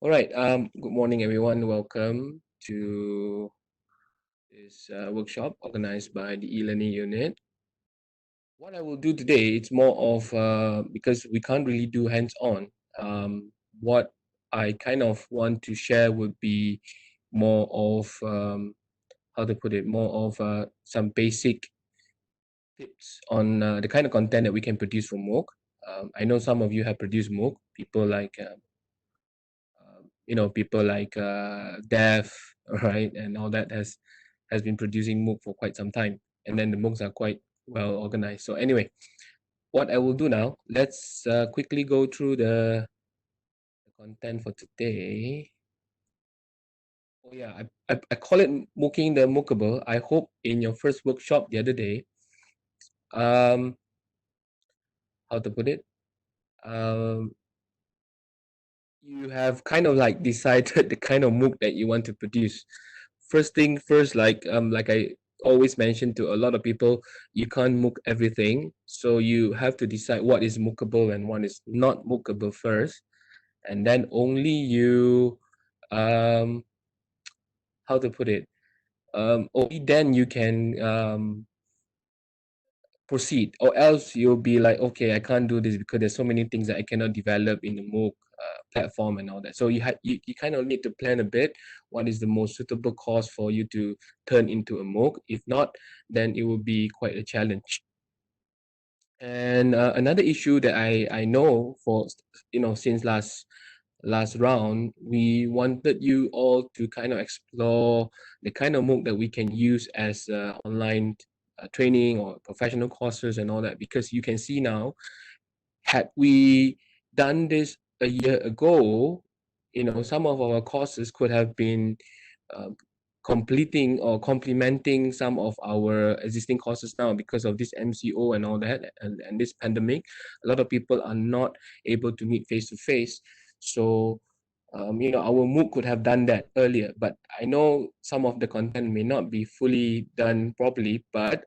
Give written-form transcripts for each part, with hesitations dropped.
All right. Good morning, everyone. Welcome to this workshop organized by the e-learning unit. What I will do today, it's more of because we can't really do hands-on. What I kind of want to share would be more of how to put it, more of some basic tips on the kind of content that we can produce from Mooc. I know some of you have produced Mooc. People like people like Dev, right, and all that has been producing Mooc for quite some time, and then the Moocs are quite well organized. So anyway, what I will do now, let's quickly go through the content for today. Oh yeah, I call it MOOCing the MOOCable. I hope in your first workshop the other day, how to put it, you have kind of like decided the kind of MOOC that you want to produce. First thing first, like I always mention to a lot of people, you can't MOOC everything. So you have to decide what is MOOCable and what is not MOOCable first. And then only you how to put it, only then you can proceed, or else you'll be like, okay, I can't do this because there's so many things that I cannot develop in the MOOC platform and all that. So you kind of need to plan a bit what is the most suitable course for you to turn into a MOOC. If not, then it will be quite a challenge. And another issue that I know for since last round, we wanted you all to kind of explore the kind of MOOC that we can use as online training or professional courses and all that, because you can see now, had we done this a year ago, some of our courses could have been uh, completing or complementing some of our existing courses now. Because of this MCO and all that, and this pandemic, a lot of people are not able to meet face to face. So our MOOC could have done that earlier, but I know some of the content may not be fully done properly, but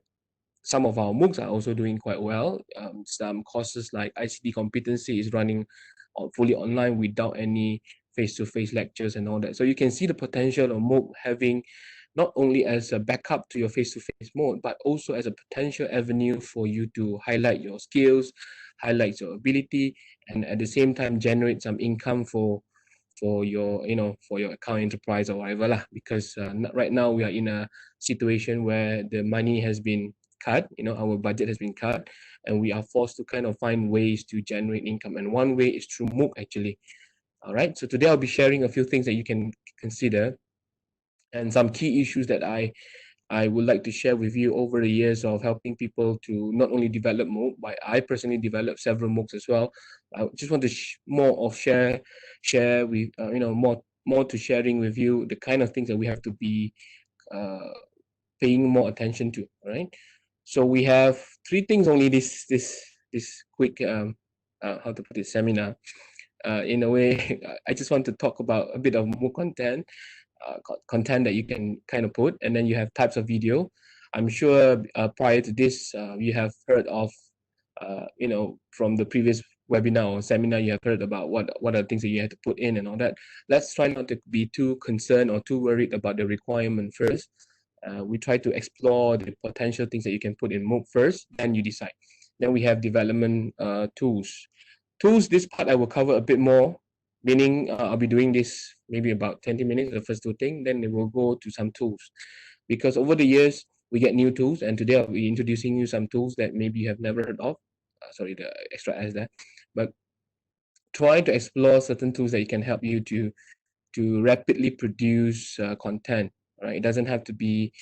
some of our MOOCs are also doing quite well. Some courses like ICT competency is running fully online without any face-to-face lectures and all that. So you can see the potential of MOOC having not only as a backup to your face-to-face mode, but also as a potential avenue for you to highlight your skills, highlight your ability, and at the same time generate some income for your for your account enterprise or whatever lah. Because right now we are in a situation where the money has been cut, our budget has been cut, and we are forced to kind of find ways to generate income. And one way is through MOOC actually. All right. So today I'll be sharing a few things that you can consider and some key issues that I would like to share with you over the years of helping people to not only develop MOOC, but I personally developed several MOOCs as well. I just want to more of share with more to sharing with you the kind of things that we have to be paying more attention to. All right. So we have three things only this quick how to put it, seminar. In a way, I just want to talk about a bit of MOOC content, content that you can kind of put, and then you have types of video. I'm sure prior to this, you have heard of, from the previous webinar or seminar, you have heard about what are the things that you have to put in and all that. Let's try not to be too concerned or too worried about the requirement first. We try to explore the potential things that you can put in MOOC first, then you decide. Then we have development tools. Tools, this part I will cover a bit more, meaning I'll be doing this maybe about 20 minutes, the first two things, then we will go to some tools. Because over the years, we get new tools, and today I'll be introducing you some tools that maybe you have never heard of. Sorry, the extra S there. But try to explore certain tools that can help you to rapidly produce content. Right, it doesn't have to be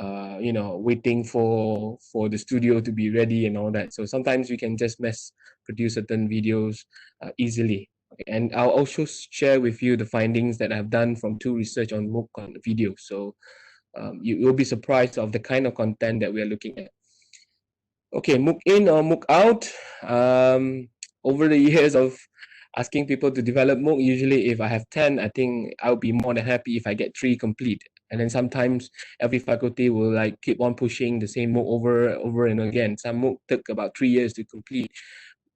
waiting for the studio to be ready and all that. So sometimes we can just produce certain videos easily. Okay. And I'll also share with you the findings that I've done from two research on MOOC on videos. So you'll be surprised of the kind of content that we are looking at. Okay, MOOC in or MOOC out. Over the years of asking people to develop MOOC, usually if I have 10, I think I'll be more than happy if I get 3 complete. And then sometimes every faculty will like keep on pushing the same MOOC over and again. Some MOOC took about 3 years to complete,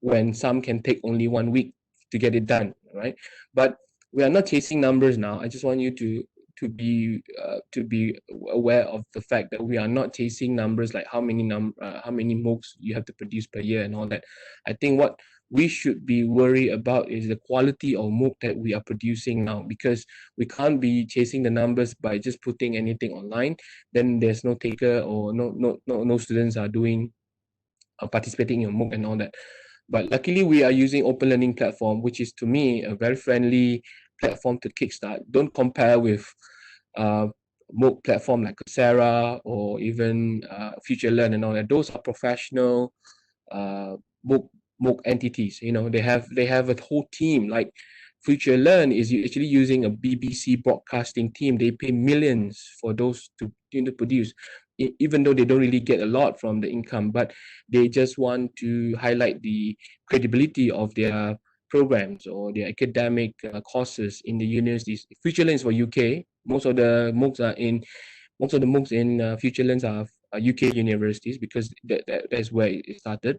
when some can take only 1 week to get it done, right? But we are not chasing numbers now. I just want you to be aware of the fact that we are not chasing numbers like how many MOOCs you have to produce per year and all that. I think what we should be worried about is the quality of MOOC that we are producing now, because we can't be chasing the numbers by just putting anything online. Then there's no taker, or no students are doing participating in MOOC and all that. But luckily, we are using open learning platform, which is to me a very friendly platform to kickstart. Don't compare with uh, MOOC platform like Coursera or even Future Learn and all that. Those are professional uh, MOOC entities. You know, they have a whole team. Like Future Learn is actually using a BBC broadcasting team. They pay millions for those to produce, even though they don't really get a lot from the income, but they just want to highlight the credibility of their programs or their academic courses in the universities. Future Learn is for UK. Most of the MOOCs in Future Learns are UK universities, because that's where it started.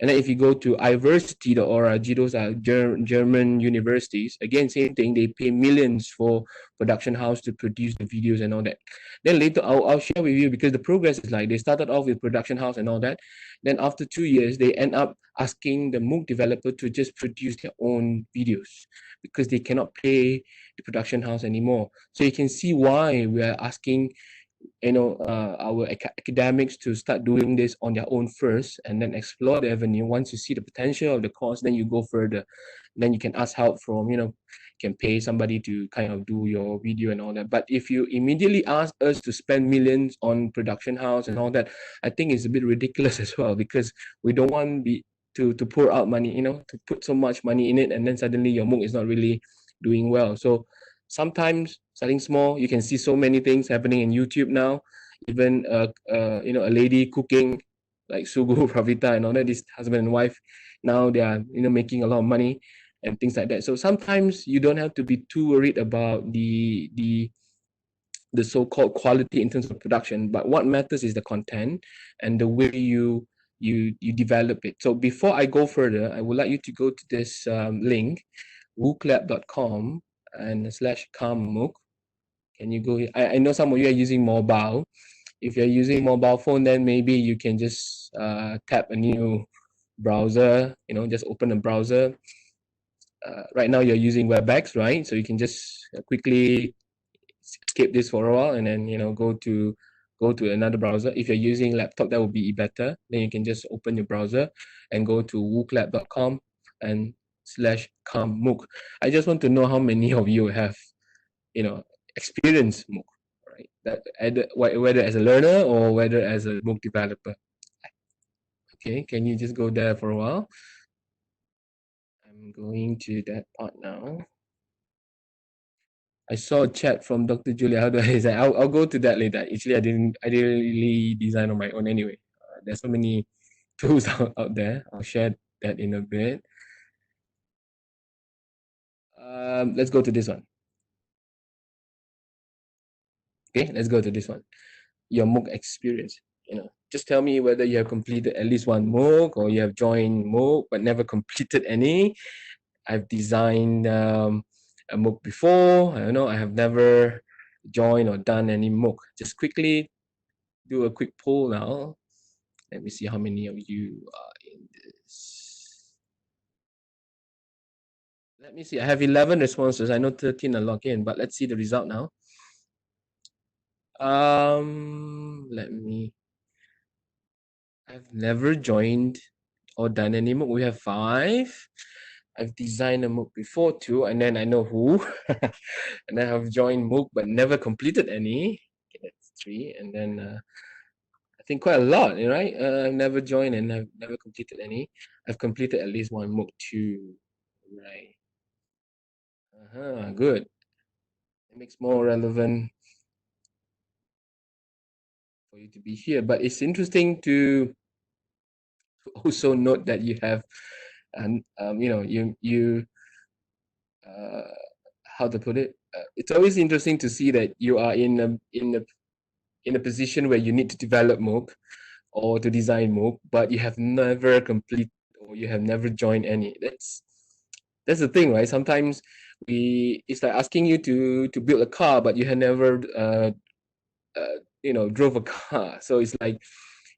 And then if you go to iversity.org, those are German universities. Again, same thing. They pay millions for production house to produce the videos and all that. Then later, I'll share with you, because the progress is like they started off with production house and all that. Then after 2 years, they end up asking the MOOC developer to just produce their own videos, because they cannot pay the production house anymore. So you can see why we are asking our academics to start doing this on their own first, and then explore the avenue. Once you see the potential of the course, then you go further. Then you can ask help from, can pay somebody to kind of do your video and all that. But if you immediately ask us to spend millions on production house and all that, I think it's a bit ridiculous as well, because we don't want to pour out money, to put so much money in it, and then suddenly your MOOC is not really doing well. So sometimes starting small, you can see so many things happening in YouTube now. Even a lady cooking like Sugu Pravita and all that, this husband and wife, now they are making a lot of money and things like that. So sometimes you don't have to be too worried about the so-called quality in terms of production, but what matters is the content and the way you develop it. So before I go further, I would like you to go to this link, wooclab.com and /calmmooc. Can you go here? I know some of you are using mobile. If you're using mobile phone, then maybe you can just tap a new browser, just open a browser. Right now you're using WebEx, right? So you can just quickly skip this for a while and then go to another browser. If you're using laptop, that would be better. Then you can just open your browser and go to wooclab.com and /calmmooc. I just want to know how many of you have experience MOOC, right? That whether as a learner or whether as a MOOC developer. Okay, can you just go there for a while? I'm going to that part now. I saw a chat from Dr. Julia. How do I say? I'll go to that later. Actually, I didn't really design on my own anyway. There's so many tools out there. I'll share that in a bit. Let's go to this one. Okay, let's go to this one. Your MOOC experience. Just tell me whether you have completed at least one MOOC or you have joined MOOC but never completed any. I've designed a MOOC before. I don't know. I have never joined or done any MOOC. Just quickly do a quick poll now. Let me see how many of you are in this. Let me see. I have 11 responses. I know 13 are logged in, but let's see the result now. Let me. I've never joined or done any MOOC. We have 5. I've designed a MOOC before too, and then I know who. And I have joined MOOC but never completed any. Okay, that's 3. And then I think quite a lot, right? I've never joined and I've never completed any. I've completed at least one MOOC too, right? Good. It makes more relevant for you to be here. But it's interesting to also note that you have, and you how to put it. It's always interesting to see that you are in a position where you need to develop MOOC or to design MOOC, but you have never completed or you have never joined any. That's the thing, right? Sometimes it's like asking you to build a car, but you had never drove a car. So it's like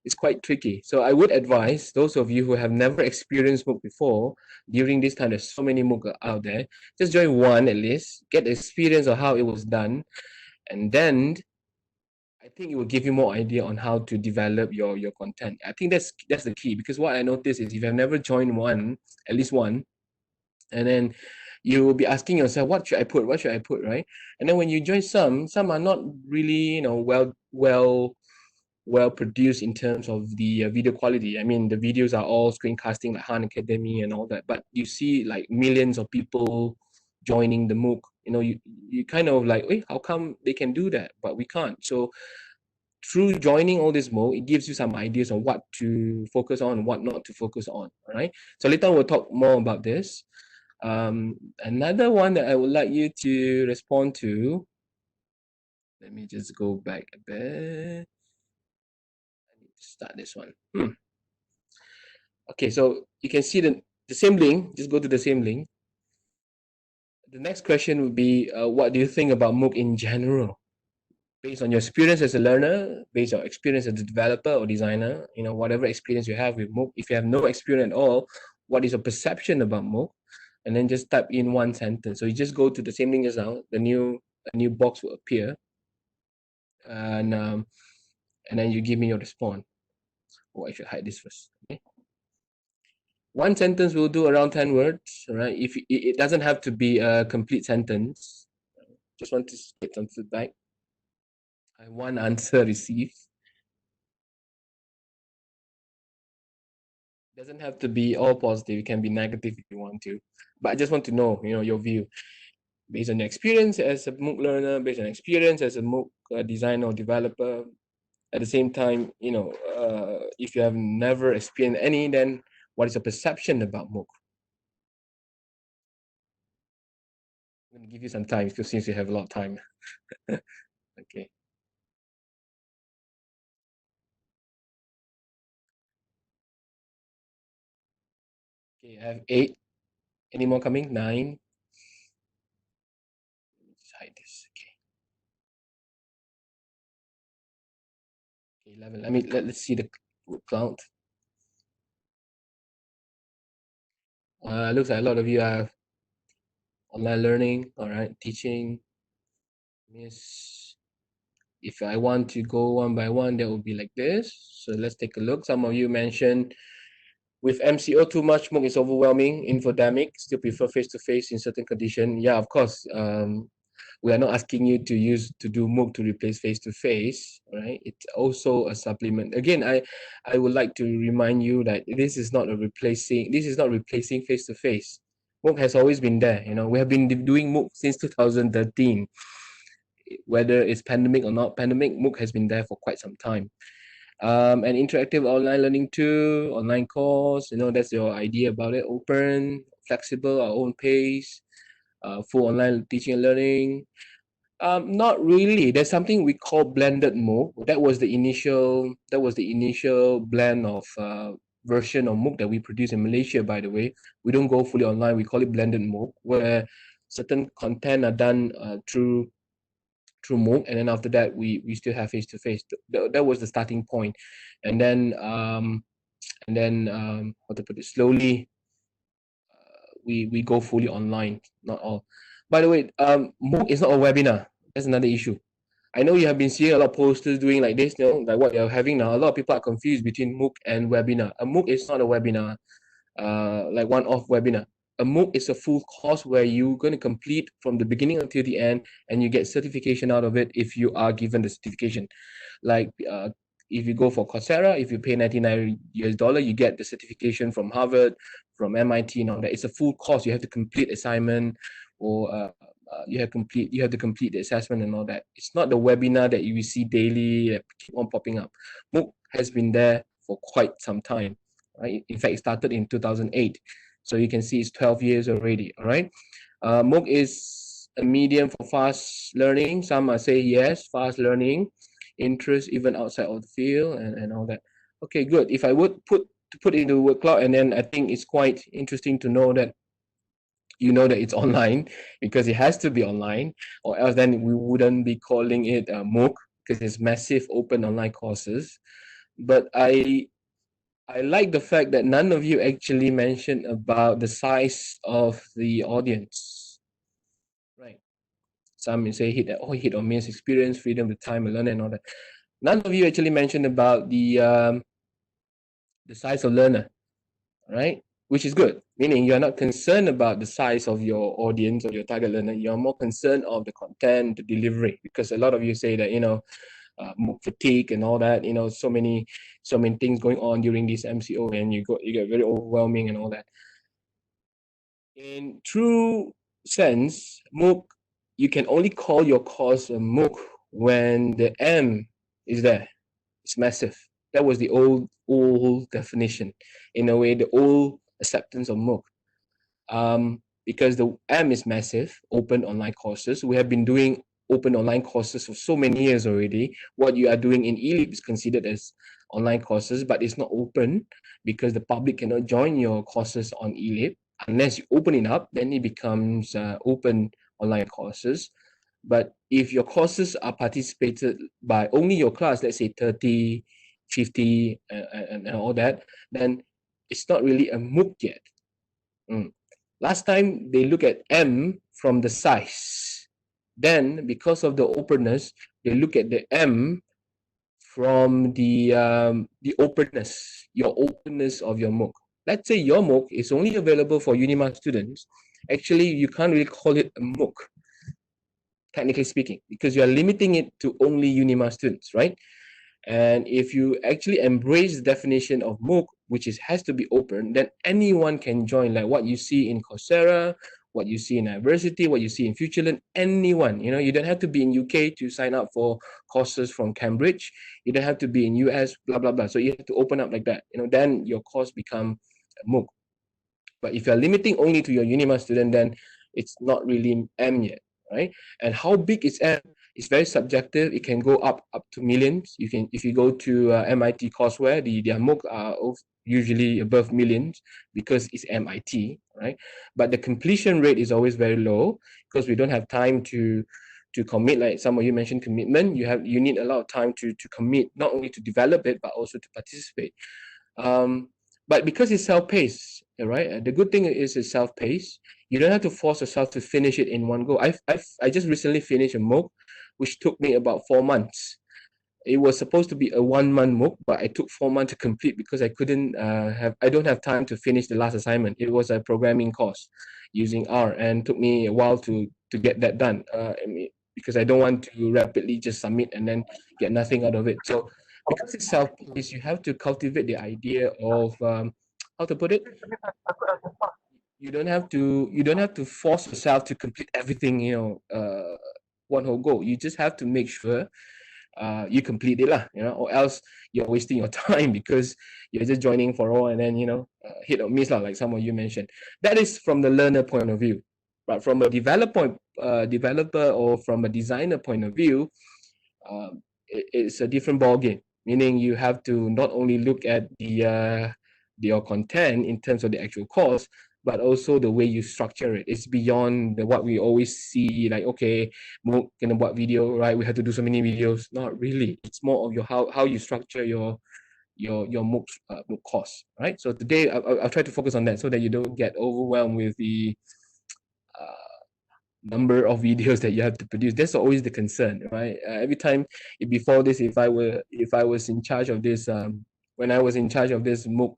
it's quite tricky. So I would advise those of you who have never experienced MOOC before, during this time there's so many MOOC out there, just join one at least, get the experience of how it was done, and then I think it will give you more idea on how to develop your content. I think that's the key, because what I noticed is if you've never joined one, at least one, and then you will be asking yourself, what should I put? What should I put, right? And then when you join some are not really, well produced in terms of the video quality. I mean, the videos are all screencasting like Han Academy and all that, but you see like millions of people joining the MOOC. You kind of like, hey, how come they can do that, but we can't? So through joining all this MOOC, it gives you some ideas on what to focus on, what not to focus on. All right. So later we'll talk more about this. Another one that I would like you to respond to. Let me just go back a bit. I need to start this one. Okay, so you can see the same link. Just go to the same link. The next question would be, what do you think about MOOC in general? Based on your experience as a learner, based on experience as a developer or designer, whatever experience you have with MOOC. If you have no experience at all, what is your perception about MOOC? And then just type in one sentence. So you just go to the same link as now. A new box will appear, and then you give me your response. Oh, I should hide this first. Okay. One sentence will do around 10 words, right? If it doesn't have to be a complete sentence. Just want to get some feedback. I one answer received. Doesn't have to be all positive. It can be negative if you want to. But I just want to know, your view. Based on your experience as a MOOC learner, based on experience as a MOOC designer or developer. At the same time, if you have never experienced any, then what is your perception about MOOC? I'm going to give you some time, because since you have a lot of time. Okay. Okay, I have 8. Any more coming? 9. Let me just hide this. Okay. 11. Let's see the count. Looks like a lot of you are online learning. All right, teaching. Yes. If I want to go one by one, that would be like this. So let's take a look. Some of you mentioned, with MCO too much, MOOC is overwhelming. Infodemic, still prefer face-to-face in certain condition. Yeah, of course. We are not asking you to do MOOC to replace face-to-face, right? It's also a supplement. Again, I would like to remind you that this is not replacing face-to-face. MOOC has always been there. We have been doing MOOC since 2013. Whether it's pandemic or not pandemic, MOOC has been there for quite some time. And interactive online learning too, online course, that's your idea about it. Open, flexible, our own pace, full online teaching and learning. Not really. There's something we call blended MOOC. That was the initial blend of version of MOOC that we produce in Malaysia, by the way. We don't go fully online. We call it blended MOOC, where certain content are done through MOOC, and then after that we still have face to face. That was the starting point, and then how to put it, slowly we go fully online. Not all. By the way, MOOC is not a webinar. That's another issue. I know you have been seeing a lot of posters doing like this, like what you're having now. A lot of people are confused between MOOC and webinar. A MOOC is not a webinar, like one-off webinar. A MOOC is a full course where you're going to complete from the beginning until the end, and you get certification out of it if you are given the certification. Like if you go for Coursera, if you pay $99, you get the certification from Harvard, from MIT, and all that. It's a full course. You have to complete assignment, or you have to complete the assessment and all that. It's not the webinar that you see daily that keep on popping up. MOOC has been there for quite some time. Right? In fact, it started in 2008. So you can see it's 12 years already, all right? MOOC is a medium for fast learning. Some might say yes, fast learning, interest even outside of the field, and all that. Okay, good. If I would put it into word cloud, and then I think it's quite interesting to know that you know that it's online because it has to be online, or else then we wouldn't be calling it a MOOC because it's massive open online courses. But I like the fact that none of you actually mentioned about the size of the audience, right? Some may say hit or miss experience, freedom, the time, and learn, and all that. None of you actually mentioned about the size of learner, right? Which is good, meaning you're not concerned about the size of your audience or your target learner. You're more concerned of the content, the delivery, because a lot of you say that, MOOC fatigue and all that, so many things going on during this MCO, and you get very overwhelming and all that. In true sense, MOOC, you can only call your course a MOOC when the M is there. It's massive. That was the old definition, in a way, the old acceptance of MOOC. Because the M is massive, open online courses. We have been doing open online courses for so many years already. What you are doing in eLeap is considered as online courses, but it's not open because the public cannot join your courses on eLeap. Unless you open it up, then it becomes open online courses. But if your courses are participated by only your class, let's say 30, 50, and all that, then it's not really a MOOC yet. Last time they look at M from the size. Then, because of the openness, they look at the M from the openness, your openness of your MOOC. Let's say your MOOC is only available for UNIMAS students. Actually, you can't really call it a MOOC, technically speaking, because you are limiting it to only UNIMAS students, right? And if you actually embrace the definition of MOOC, which has to be open, then anyone can join, like what you see in Coursera, what you see in University, what you see in FutureLearn, anyone. You don't have to be in UK to sign up for courses from Cambridge. You don't have to be in US, blah, blah, blah. So you have to open up like that. Then your course become MOOC. But if you're limiting only to your UNIMAS student, then it's not really M yet, right? And how big is M? It's very subjective. It can go up to millions. If you go to MIT courseware, their MOOC are usually above millions because it's MIT, right? But the completion rate is always very low because we don't have time to commit. Like some of you mentioned commitment. You need a lot of time to commit, not only to develop it but also to participate. But because it's self-paced, right? The good thing is it's self-paced. You don't have to force yourself to finish it in one go. I just recently finished a MOOC, which took me about 4 months. It was supposed to be a 1-month MOOC, but I took 4 months to complete because I don't have time to finish the last assignment. It was a programming course using R, and took me a while to get that done. Because I don't want to rapidly just submit and then get nothing out of it. So because it's self-paced, you have to cultivate the idea of how to put it. You don't have to force yourself to complete everything, one whole go. You just have to make sure you complete it lah, or else you're wasting your time because you're just joining for all and then hit or miss lah, like some of you mentioned. That is from the learner point of view, but from a developer or from a designer point of view, it's a different ball game. Meaning you have to not only look at your content in terms of the actual course, but also the way you structure it. It's beyond what we always see, like, okay, MOOC can buat video, right? We have to do so many videos. Not really. It's more of your how you structure your MOOC course, right? So today I'll try to focus on that so that you don't get overwhelmed with the number of videos that you have to produce. That's always the concern, right? Every time before this, if I was in charge of this, when I was in charge of this MOOC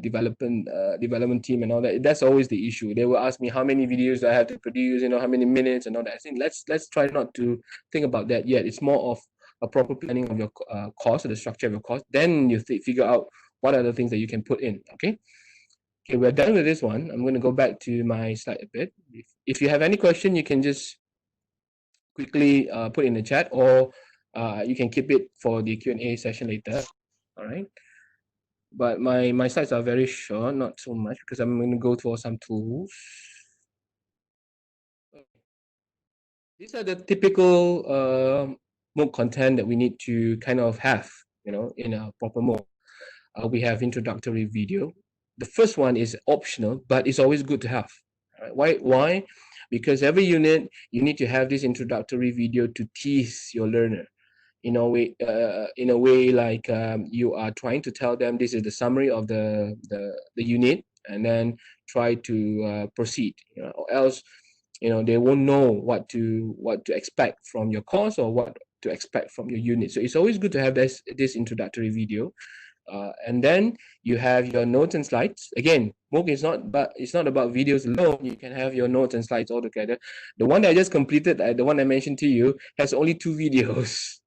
development team and all that, that's always the issue. They will ask me how many videos I have to produce, how many minutes and all that. I think let's try not to think about that yet. It's more of a proper planning of your course, or the structure of your course. Then you figure out what are the things that you can put in. Okay, we're done with this one. I'm going to go back to my slide a bit. If you have any question, you can just quickly put in the chat, or you can keep it for the Q&A session later. All right. But my slides are very short, not so much, because I'm going to go through some tools. These are the typical MOOC content that we need to kind of have, in a proper MOOC. We have introductory video. The first one is optional, but it's always good to have. Right? Why? Because every unit, you need to have this introductory video to tease your learner in a way like you are trying to tell them this is the summary of the unit, and then try to proceed, or else they won't know what to expect from your course or what to expect from your unit. So it's always good to have this introductory video. And then you have your notes and slides. Again, MOOC is not, but it's not about videos alone. You can have your notes and slides all together. The one that I just completed, the one I mentioned to you, has only 2 videos,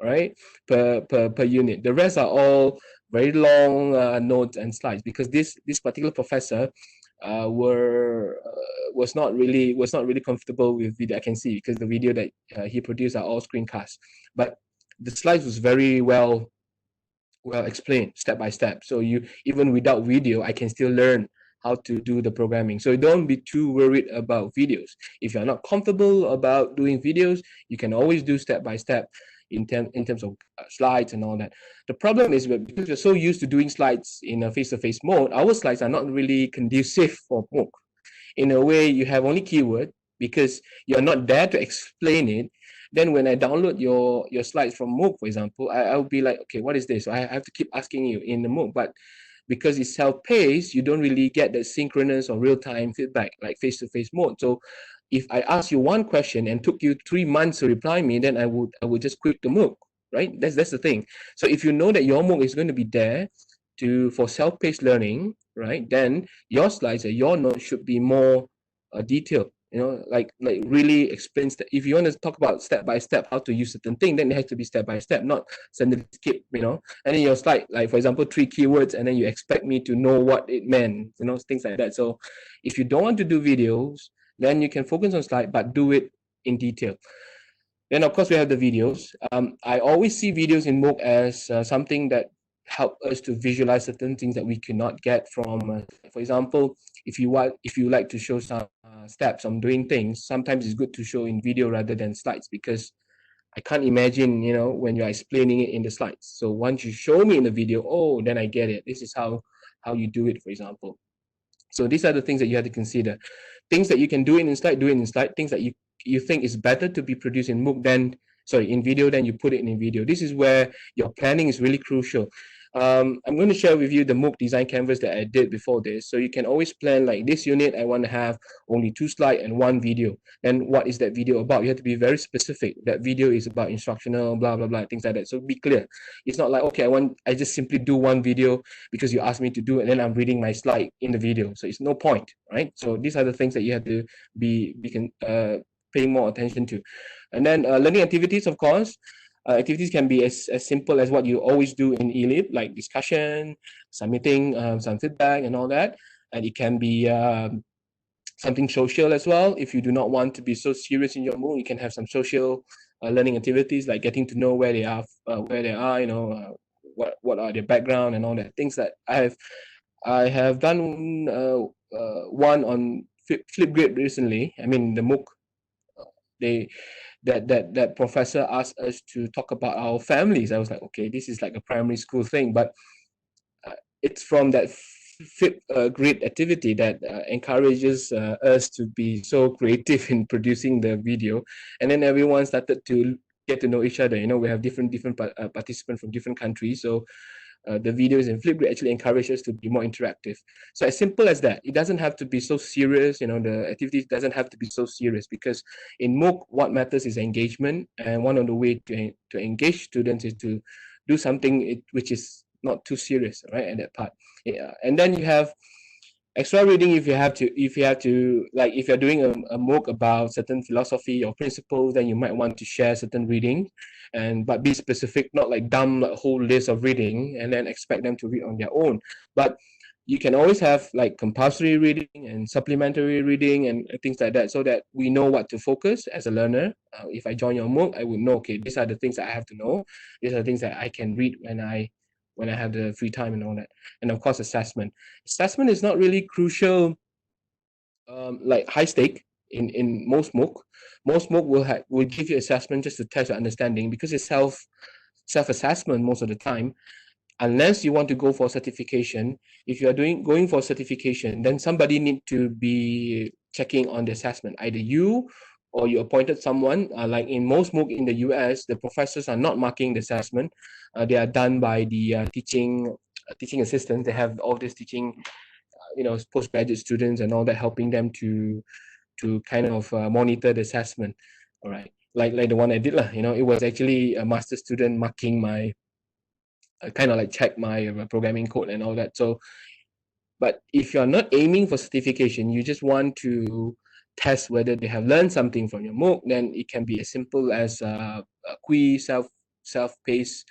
right, per unit. The rest are all very long notes and slides, because this particular professor was not really comfortable with video. I can see, because the video that he produced are all screencasts, but the slides was very well explained step by step. So you, even without video, I can still learn how to do the programming. So don't be too worried about videos. If you're not comfortable about doing videos, you can always do step by step in terms of slides and all that. The problem is that because you're so used to doing slides in a face-to-face mode, our slides are not really conducive for MOOC. In a way, you have only keyword because you're not there to explain it. Then when I download your slides from MOOC, for example, I'll be like, okay, what is this? So I have to keep asking you in the MOOC, but because it's self-paced, you don't really get the synchronous or real-time feedback like face-to-face mode. So if I ask you one question and took you 3 months to reply me, then I would just quit the MOOC, right? That's the thing. So if you know that your MOOC is going to be there for self-paced learning, right, then your slides or your notes should be more detailed. Like really explains that. If you want to talk about step by step how to use certain thing, then it has to be step by step, not suddenly skip, and then your slide, like for example 3 keywords, and then you expect me to know what it meant, things like that. So if you don't want to do videos, then you can focus on slide, but do it in detail. Then of course we have the videos. I always see videos in MOOC as something that help us to visualize certain things that we cannot get from, for example, if you like to show some steps on doing things, sometimes it's good to show in video rather than slides, because I can't imagine, when you're explaining it in the slides. So once you show me in the video, oh, then I get it. This is how you do it, for example. So these are the things that you have to consider. Things that you can do it in slide, do it in slide. Things that you think is better to be produced in MOOC in video, then you put it in video. This is where your planning is really crucial. I'm going to share with you the MOOC design canvas that I did before this. So you can always plan like this unit, I want to have only 2 slides and 1 video. Then what is that video about? You have to be very specific. That video is about instructional, blah, blah, blah, things like that. So be clear. It's not like, okay, I just simply do 1 video because you asked me to do it, and then I'm reading my slide in the video. So it's no point, right? So these are the things that you have to be paying more attention to. And then learning activities, of course. Activities can be as simple as what you always do in eLib, like discussion, submitting some feedback and all that. And it can be something social as well. If you do not want to be so serious in your MOOC, you can have some social learning activities, like getting to know where they are, what are their background and all that. Things that I have done one on Flipgrid recently. I mean, the MOOC, that professor asked us to talk about our families. I was like, okay, this is like a primary school thing, but it's from that grid activity that encourages us to be so creative in producing the video. And then everyone started to get to know each other. We have different participants from different countries. So the videos in Flipgrid actually encourage us to be more interactive. So as simple as that. It doesn't have to be so serious. The activity doesn't have to be so serious, because in MOOC, what matters is engagement. And one of the ways to engage students is to do something which is not too serious, right? At that part. Yeah. And then you have extra reading if you have to, like if you're doing a MOOC about certain philosophy or principles, then you might want to share certain reading, but be specific, not like dump a whole list of reading and then expect them to read on their own. But you can always have like compulsory reading and supplementary reading and things like that, so that we know what to focus as a learner. If I join your MOOC, I would know, okay, these are the things that I have to know. These are the things that I can read when I have the free time and all that. And of course, assessment. Assessment is not really crucial, like high stake in most MOOC. Most MOOC will give you assessment just to test your understanding, because it's self-assessment most of the time. Unless you want to go for certification. If you are going for certification, then somebody need to be checking on the assessment. Either you or you appointed someone. Like in most MOOC in the US, the professors are not marking the assessment. They are done by the teaching assistants. They have all this teaching, postgraduate students and all that, helping them to kind of monitor the assessment. All right, like the one I did lah. It was actually a master student marking my kind of like check my programming code and all that. So, but if you're not aiming for certification, you just want to test whether they have learned something from your MOOC, then it can be as simple as a quiz, self-paced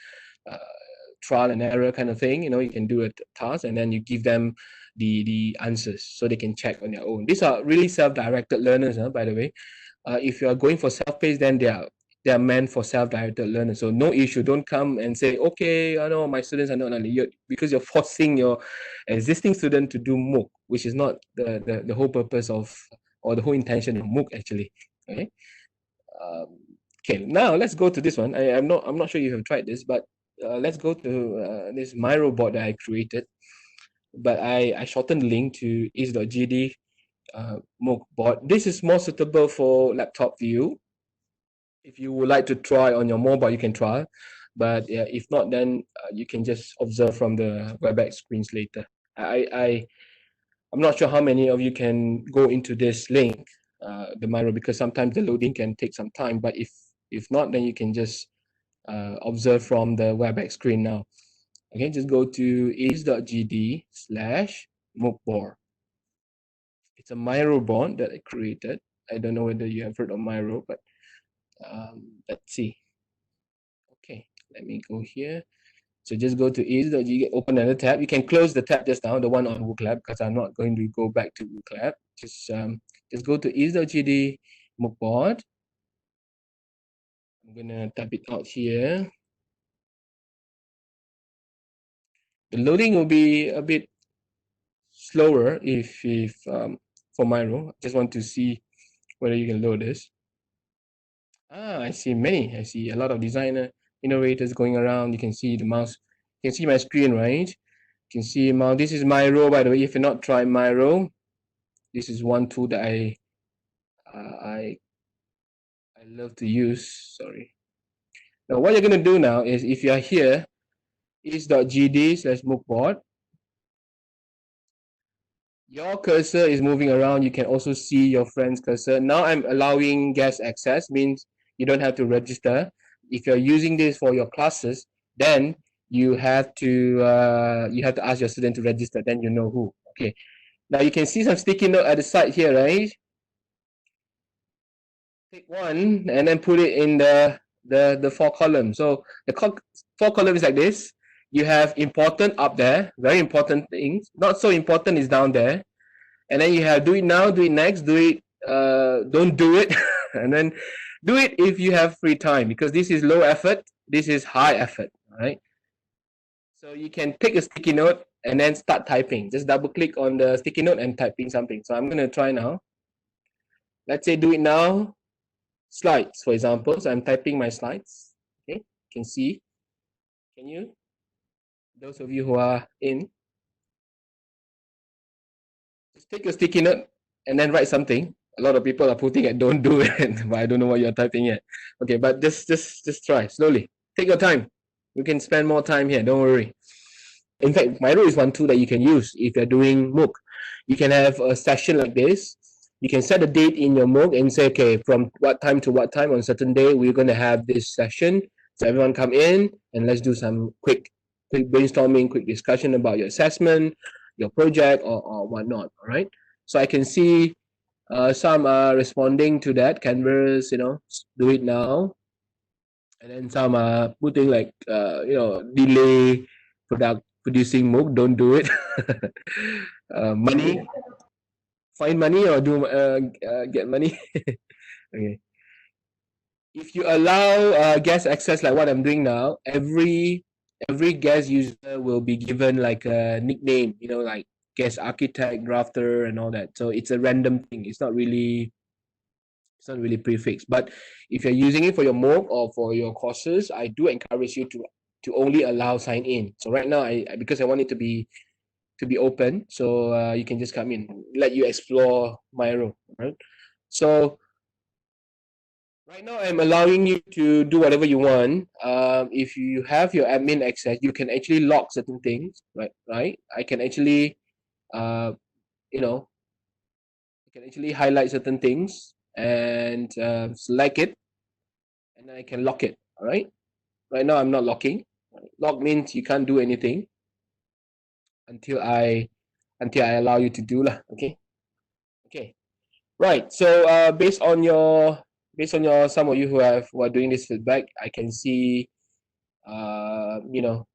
trial and error kind of thing. You can do a task and then you give them the answers so they can check on their own. These are really self-directed learners, by the way. If you are going for self-paced, then they are meant for self-directed learners. So no issue. Don't come and say, okay, I know my students are not learning, because you're forcing your existing student to do MOOC, which is not the whole purpose of, or the whole intention of MOOC actually. Okay. Okay. Now let's go to this one. I'm not sure you have tried this, but let's go to this Miro board that I created. But I shortened the link to is.gd MOOC board. This is more suitable for laptop view. If you would like to try on your mobile, you can try. But if not, then you can just observe from the WebEx screens later. I'm not sure how many of you can go into this link, the Miro, because sometimes the loading can take some time. But if not, then you can just observe from the WebEx screen now. Okay, just go to is.gd/MOOC board. It's a Miro board that I created. I don't know whether you have heard of Miro, but let's see. Okay, let me go here. So just go to is.gd, open another tab. You can close the tab just now, the one on WooClap, because I'm not going to go back to WooClap. Just go to is.gd MOOC board. I'm gonna type it out here. The loading will be a bit slower if for Miro. I just want to see whether you can load this. I see many. I see a lot of designer innovators going around. You can see the mouse. You can see my screen, right? You can see mouse. This is Miro, by the way. If you're not trying Miro, this is one tool that I love to use. Sorry. Now, what you're gonna do now is, if you're here, is.gd/MOOC board. Your cursor is moving around. You can also see your friend's cursor. Now I'm allowing guest access, means you don't have to register. If you're using this for your classes, then you have to ask your student to register. Then you know who. Okay. Now you can see some sticky note at the side here, right? Take one and then put it in the 4 columns. So the 4 columns is like this. You have important up there, very important things. Not so important is down there. And then you have do it now, do it next, do it, don't do it. And then do it if you have free time, because this is low effort, this is high effort, right? So you can take a sticky note and then start typing. Just double click on the sticky note and typing something. So I'm gonna try now. Let's say do it now, slides, for example. So I'm typing my slides. Okay, you can see. Can you? Those of you who are in, just take a sticky note and then write something. A lot of people are putting it, don't do it, but I don't know what you're typing yet. Okay, but just try slowly. Take your time. You can spend more time here, don't worry. In fact, Miro is one tool that you can use if you're doing MOOC. You can have a session like this. You can set a date in your MOOC and say, okay, from what time to what time on a certain day, we're going to have this session. So everyone come in and let's do some quick brainstorming, quick discussion about your assessment, your project, or whatnot. All right. So I can see some are responding to that. Canvas, do it now. And then some are putting like, delay producing MOOC, don't do it. Money, find money or do get money. Okay. If you allow guest access like what I'm doing now, every guest user will be given like a nickname, like guest architect, drafter, and all that. So it's a random thing. It's not really prefixed. But if you're using it for your MOOC or for your courses, I do encourage you to only allow sign in. So right now, because I want it to be to be open, so you can just come in, let you explore my room, right? So right now I'm allowing you to do whatever you want. If you have your admin access, you can actually lock certain things, right? I can actually, you know, I can actually highlight certain things and select it, and then I can lock it. All right. Right now I'm not locking. Lock means you can't do anything until I allow you to do lah. Okay. Okay. Right. So based on your some of you who are doing this feedback, I can see you know,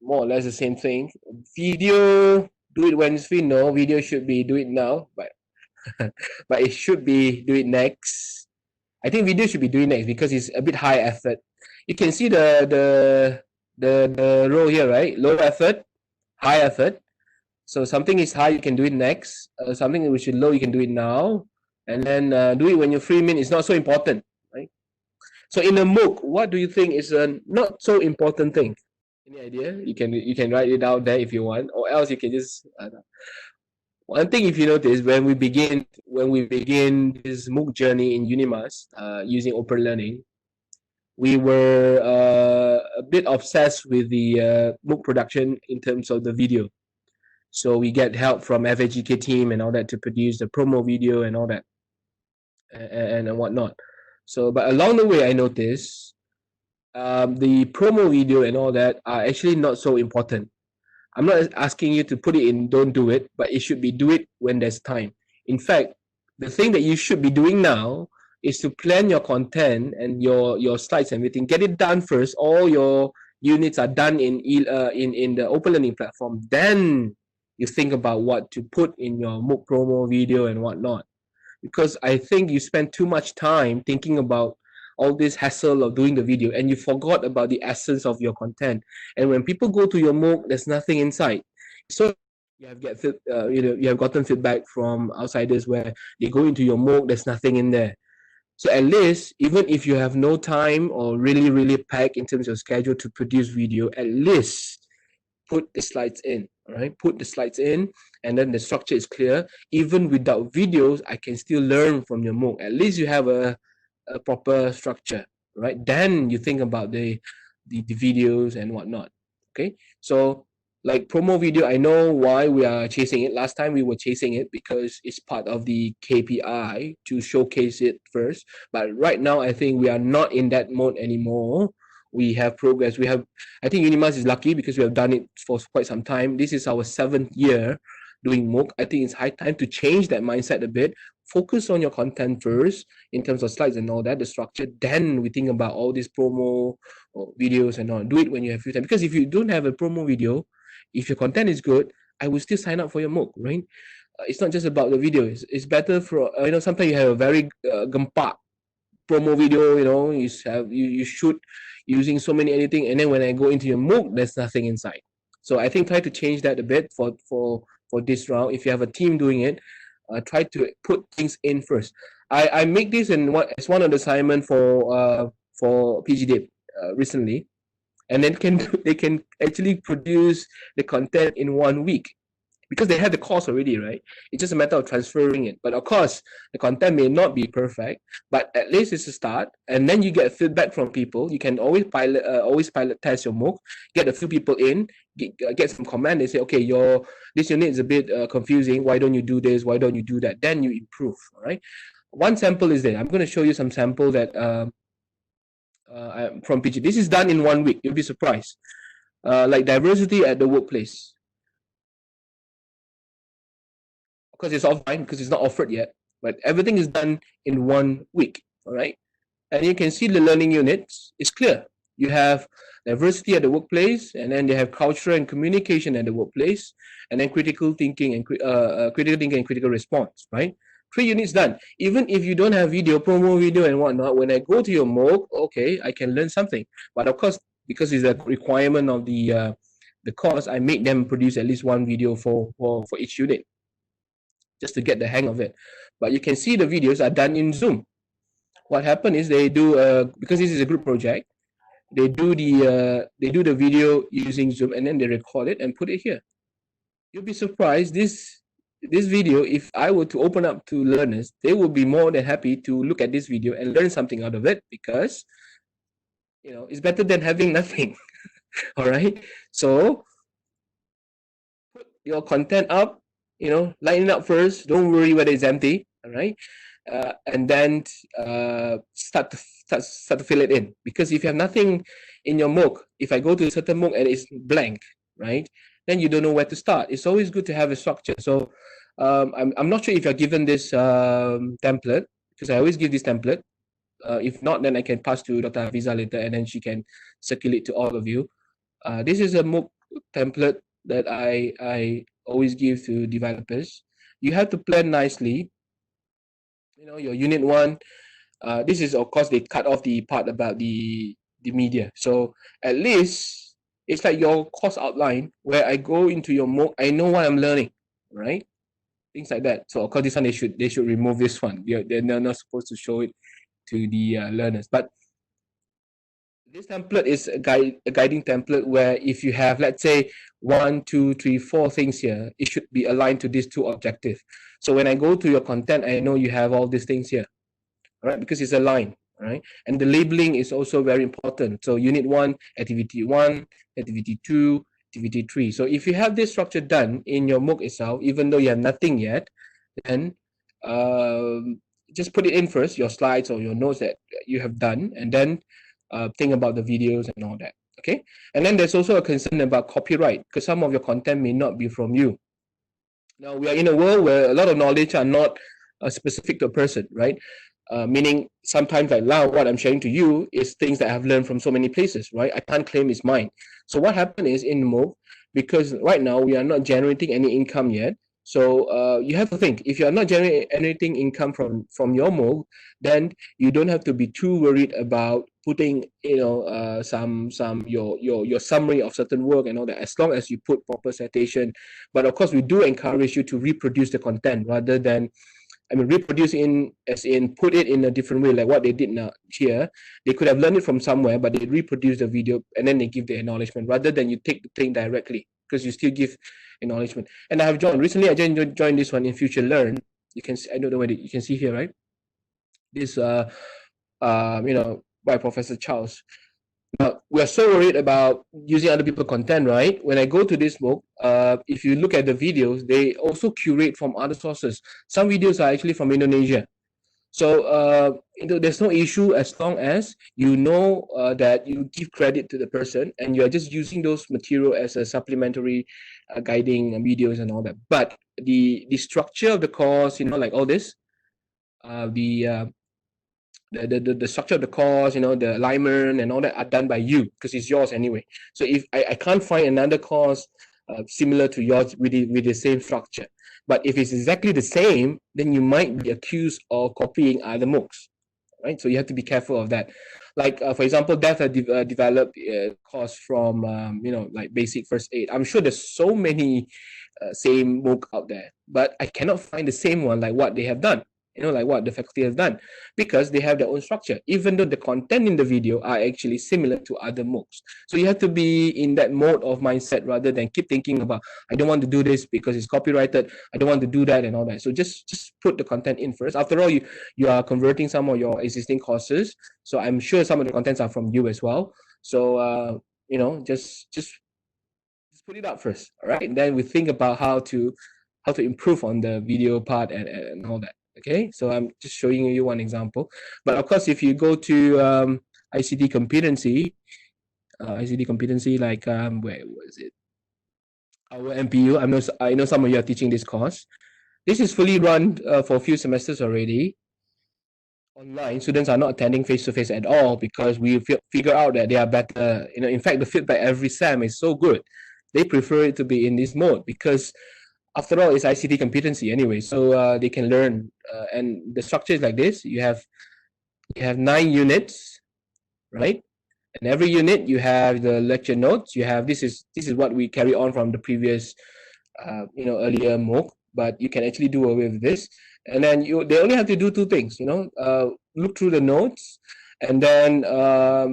more or less the same thing. Video, do it Wednesday. No, video should be do it now, but but it should be do it next. I think video should be doing next because it's a bit high effort. You can see the row here, right? Low effort, high effort. So something is high, you can do it next. Something which is low, you can do it now. And then do it when you're free. Mean it's not so important, right? So in a MOOC, what do you think is a not so important thing? Any idea? You can write it out there if you want, or else you can just. One thing, if you notice, when we begin this MOOC journey in UNIMAS using open learning, we were a bit obsessed with the MOOC production in terms of the video. So we get help from FHGK team and all that to produce the promo video and all that and whatnot. So, but along the way, I noticed the promo video and all that are actually not so important. I'm not asking you to put it in, don't do it, but it should be do it when there's time. In fact, the thing that you should be doing now is to plan your content and your slides and everything. Get it done first. All your units are done in the open learning platform. Then you think about what to put in your MOOC promo video and whatnot. Because I think you spend too much time thinking about all this hassle of doing the video and you forgot about the essence of your content. And when people go to your MOOC, there's nothing inside. So you have gotten feedback from outsiders where they go into your MOOC, there's nothing in there. So at least, even if you have no time or really packed in terms of schedule to produce video, at least put the slides in. All right, put the slides in, and then the structure is clear. Even without videos, I can still learn from your MOOC. At least you have a proper structure, right? Then you think about the videos and whatnot. Okay, so like promo video, I know why we are chasing it. Last time we were chasing it because it's part of the KPI to showcase it first. But right now, I think we are not in that mode anymore. We have progress. I think UNIMAS is lucky because we have done it for quite some time. This is our 7th year doing MOOC. I think it's high time to change that mindset a bit. Focus on your content first in terms of slides and all that, the structure. Then we think about all these promo videos and all. Do it when you have free time. Because if you don't have a promo video, if your content is good, I will still sign up for your MOOC, right? It's not just about the video. It's better for, sometimes you have a very gempak promo video, you shoot using so many anything, and then when I go into your MOOC, there's nothing inside. So I think try to change that a bit for this round. If you have a team doing it, try to put things in first. I make this as one of the assignment for PGDIP recently, and then they can actually produce the content in 1 week because they have the course already, right? It's just a matter of transferring it. But of course, the content may not be perfect, but at least it's a start. And then you get feedback from people. You can always pilot test your MOOC, get a few people in, get some comment. They say, okay, this unit is a bit confusing. Why don't you do this? Why don't you do that? Then you improve, all right? One sample is there. I'm going to show you some sample that from PG. This is done in 1 week. You'll be surprised. Like diversity at the workplace. Because it's offline, because it's not offered yet, but everything is done in 1 week, all right? And you can see the learning units. It's clear. You have diversity at the workplace, and then they have culture and communication at the workplace, and then critical thinking and critical response, right? 3 units done. Even if you don't have video, promo video and whatnot, when I go to your MOOC, okay, I can learn something. But of course, because it's a requirement of the course, I make them produce at least 1 video for each unit, just to get the hang of it. But you can see the videos are done in Zoom. What happened is they do, because this is a group project, they do the video using Zoom, and then they record it and put it here. You'll be surprised, this video, if I were to open up to learners, they will be more than happy to look at this video and learn something out of it, because it's better than having nothing. All right, so put your content up, line it up first. Don't worry whether it's empty. All right, and then start to fill it in. Because if you have nothing in your Mooc, if I go to a certain Mooc and it's blank, right, then you don't know where to start. It's always good to have a structure. So I'm not sure if you're given this template, because I always give this template. If not, then I can pass to Dr. Hafiza later, and then she can circulate to all of you. This is a Mooc template that I always give to developers. You have to plan nicely. Your unit 1. This is, of course, they cut off the part about the media. So at least it's like your course outline, where I go into your Mooc, I know what I'm learning, right? Things like that. So of course, this one they should remove this one. They're not supposed to show it to the learners. But this template is a guiding template, where if you have, let's say, 1, 2, 3, 4 things here, it should be aligned to these 2 objectives. So when I go to your content, I know you have all these things here, all right, because it's aligned, right? And the labeling is also very important. So unit 1, activity 1, activity 2, activity 3. So if you have this structure done in your Mooc itself, even though you have nothing yet, then just put it in first, your slides or your notes that you have done, and then think about the videos and all that. Okay, and then there's also a concern about copyright, because some of your content may not be from you. Now, we are in a world where a lot of knowledge are not specific to a person, right? Meaning sometimes, like now, what I'm sharing to you is things that I've learned from so many places, right? I can't claim it's mine. So what happened is, in Mooc, because right now we are not generating any income yet, so you have to think, if you're not generating income from your Mooc, then you don't have to be too worried about putting some your summary of certain work and all that, as long as you put proper citation. But of course, we do encourage you to reproduce the content, rather than, reproduce as in put it in a different way, like what they did now here. They could have learned it from somewhere, but they reproduce the video and then they give the acknowledgement, rather than you take the thing directly, because you still give acknowledgement. And I have recently I joined this one in Future Learn. You can see, I don't know whether you can see here, right? This by Professor Charles. Now, we are so worried about using other people's content, right? When I go to this Mooc, if you look at the videos, they also curate from other sources. Some videos are actually from Indonesia. So there's no issue, as long as you know that you give credit to the person and you are just using those material as a supplementary guiding videos and all that. But the structure of the course, like all this, the structure of the course, the alignment and all that are done by you, because it's yours anyway. So if I can't find another course similar to yours with the same structure. But if it's exactly the same, then you might be accused of copying other Moocs, right? So you have to be careful of that. Like, for example, Dev had developed a course from, like basic first aid. I'm sure there's so many same Mooc out there, but I cannot find the same one like what they have done. Like what the faculty has done, because they have their own structure, even though the content in the video are actually similar to other Moocs. So you have to be in that mode of mindset, rather than keep thinking about, I don't want to do this because it's copyrighted, I don't want to do that and all that. So just put the content in first. After all, you are converting some of your existing courses, so I'm sure some of the contents are from you as well. So just put it up first, all right? And then we think about how to improve on the video part and all that. Okay, so I'm just showing you one example. But of course, if you go to ICT competency, like where was it? Our MPU. I know some of you are teaching this course. This is fully run for a few semesters already. Online, students are not attending face-to-face at all, because we figure out that they are better. In fact, the feedback every sem is so good. They prefer it to be in this mode, because after all, it's ICT competency anyway, so they can learn. And the structure is like this: you have 9 units, right? And every unit you have the lecture notes. You have this is what we carry on from the previous, earlier Mooc, but you can actually do away with this. And then they only have to do 2 things. Look through the notes, and then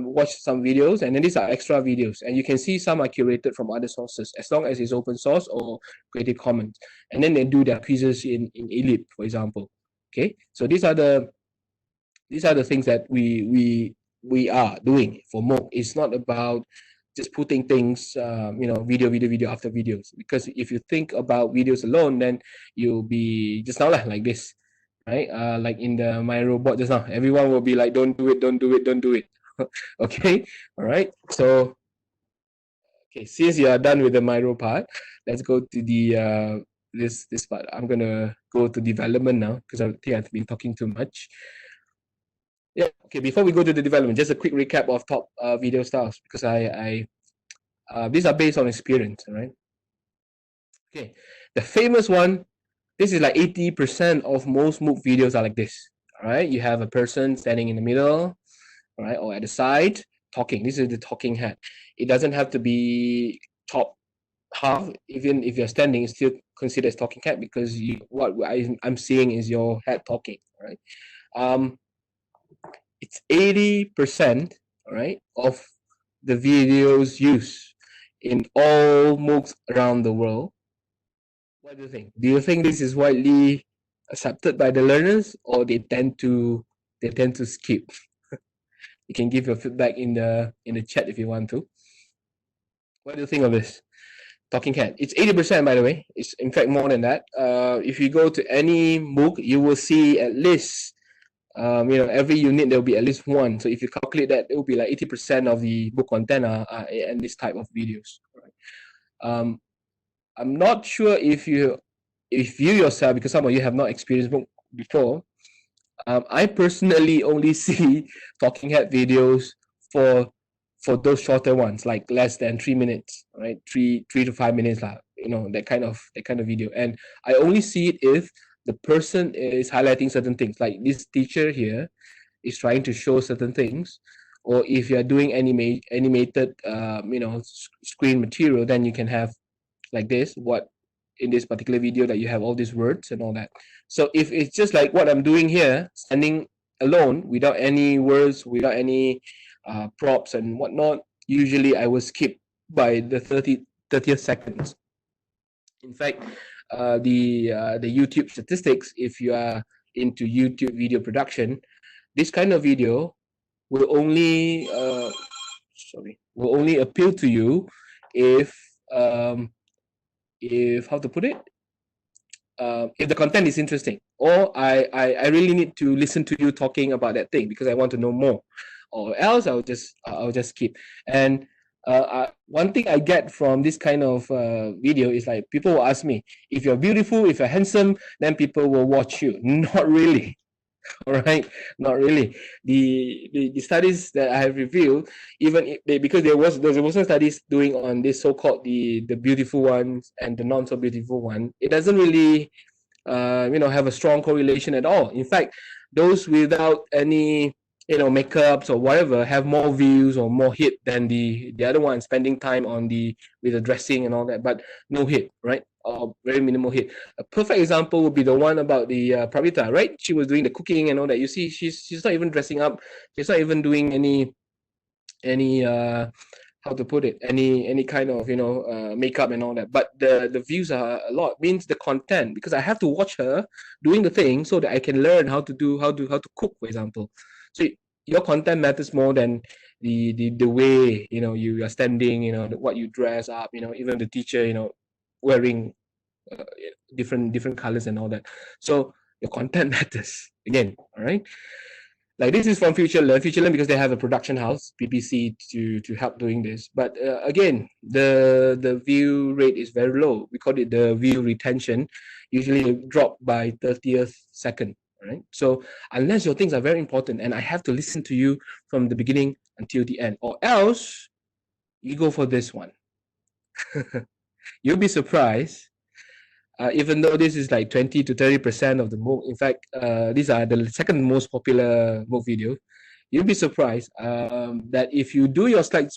watch some videos, and then these are extra videos, and you can see some are curated from other sources as long as it's open source or Creative Commons, and then they do their quizzes in Elite, for example. Okay, so these are the things that we are doing for Mooc. It's not about just putting things, video after videos. Because if you think about videos alone, then you'll be just now like this, right? Like in the My Robot just now, everyone will be like, don't do it, don't do it, don't do it. Okay, all right. So, okay, since you are done with the Miro part, let's go to the this part. I'm gonna go to development now because I think I've been talking too much. Yeah. Okay. Before we go to the development, just a quick recap of top video styles, because these are based on experience, right? Okay. The famous one. This is like 80% of most MOOC videos are like this. All right. You have a person standing in the middle, all right, or at the side talking. This is the talking head. It doesn't have to be top half. Even if you're standing, it's still considered as talking head, because what I'm seeing is your head talking, right? It's 80%, right, of the videos used in all MOOCs around the world. What do you think? Do you think this is widely accepted by the learners, or they tend to skip? You can give your feedback in the chat if you want to. What do you think of this? Talking head. It's 80%, by the way. It's in fact more than that. If you go to any MOOC, you will see at least every unit there will be at least one. So if you calculate that, it will be like 80% of the book content are in this type of videos. Right? I'm not sure if you yourself, because some of you have not experienced MOOC before. I personally only see talking head videos for those shorter ones, like less than 3 minutes, right? 3 to 5 minutes, that kind of video. And I only see it if the person is highlighting certain things, like this teacher here is trying to show certain things, or if you're doing animated screen material, then you can have like this, what in this particular video that you have all these words and all that. So if it's just like what I'm doing here, standing alone without any words, without any props and whatnot, usually I will skip by the 30th seconds. In fact, the YouTube statistics, if you are into YouTube video production, this kind of video will only appeal to you if how to put it, if the content is interesting, or I really need to listen to you talking about that thing because I want to know more, or else I'll just skip. And one thing I get from this kind of video is like, people will ask me, if you're beautiful, if you're handsome, then people will watch you. Not really. All right, not really. The studies that I have reviewed, even because there's also studies doing on this so-called the beautiful ones and the not so beautiful one, it doesn't really have a strong correlation at all. In fact, those without any makeups or whatever have more views or more hit than the other one, spending time on with the dressing and all that, but no hit, right? Or very minimal hit. A perfect example would be the one about the Pravita, right? She was doing the cooking and all that. You see, she's not even dressing up. She's not even doing any how to put it, any kind of makeup and all that. But the views are a lot. Means the content, because I have to watch her doing the thing so that I can learn how to cook, for example. So your content matters more than the way you are standing, what you dress up, even the teacher, wearing different colors and all that. So your content matters again. All right. Like this is from FutureLearn, because they have a production house, PPC, to help doing this. But again, the view rate is very low. We call it the view retention. Usually drop by 30th second. Right? So unless your things are very important and I have to listen to you from the beginning until the end, or else you go for this one. You'll be surprised. Even though this is like 20 to 30% of the MOOC, in fact, these are the second most popular MOOC video. You'll be surprised that if you do your slides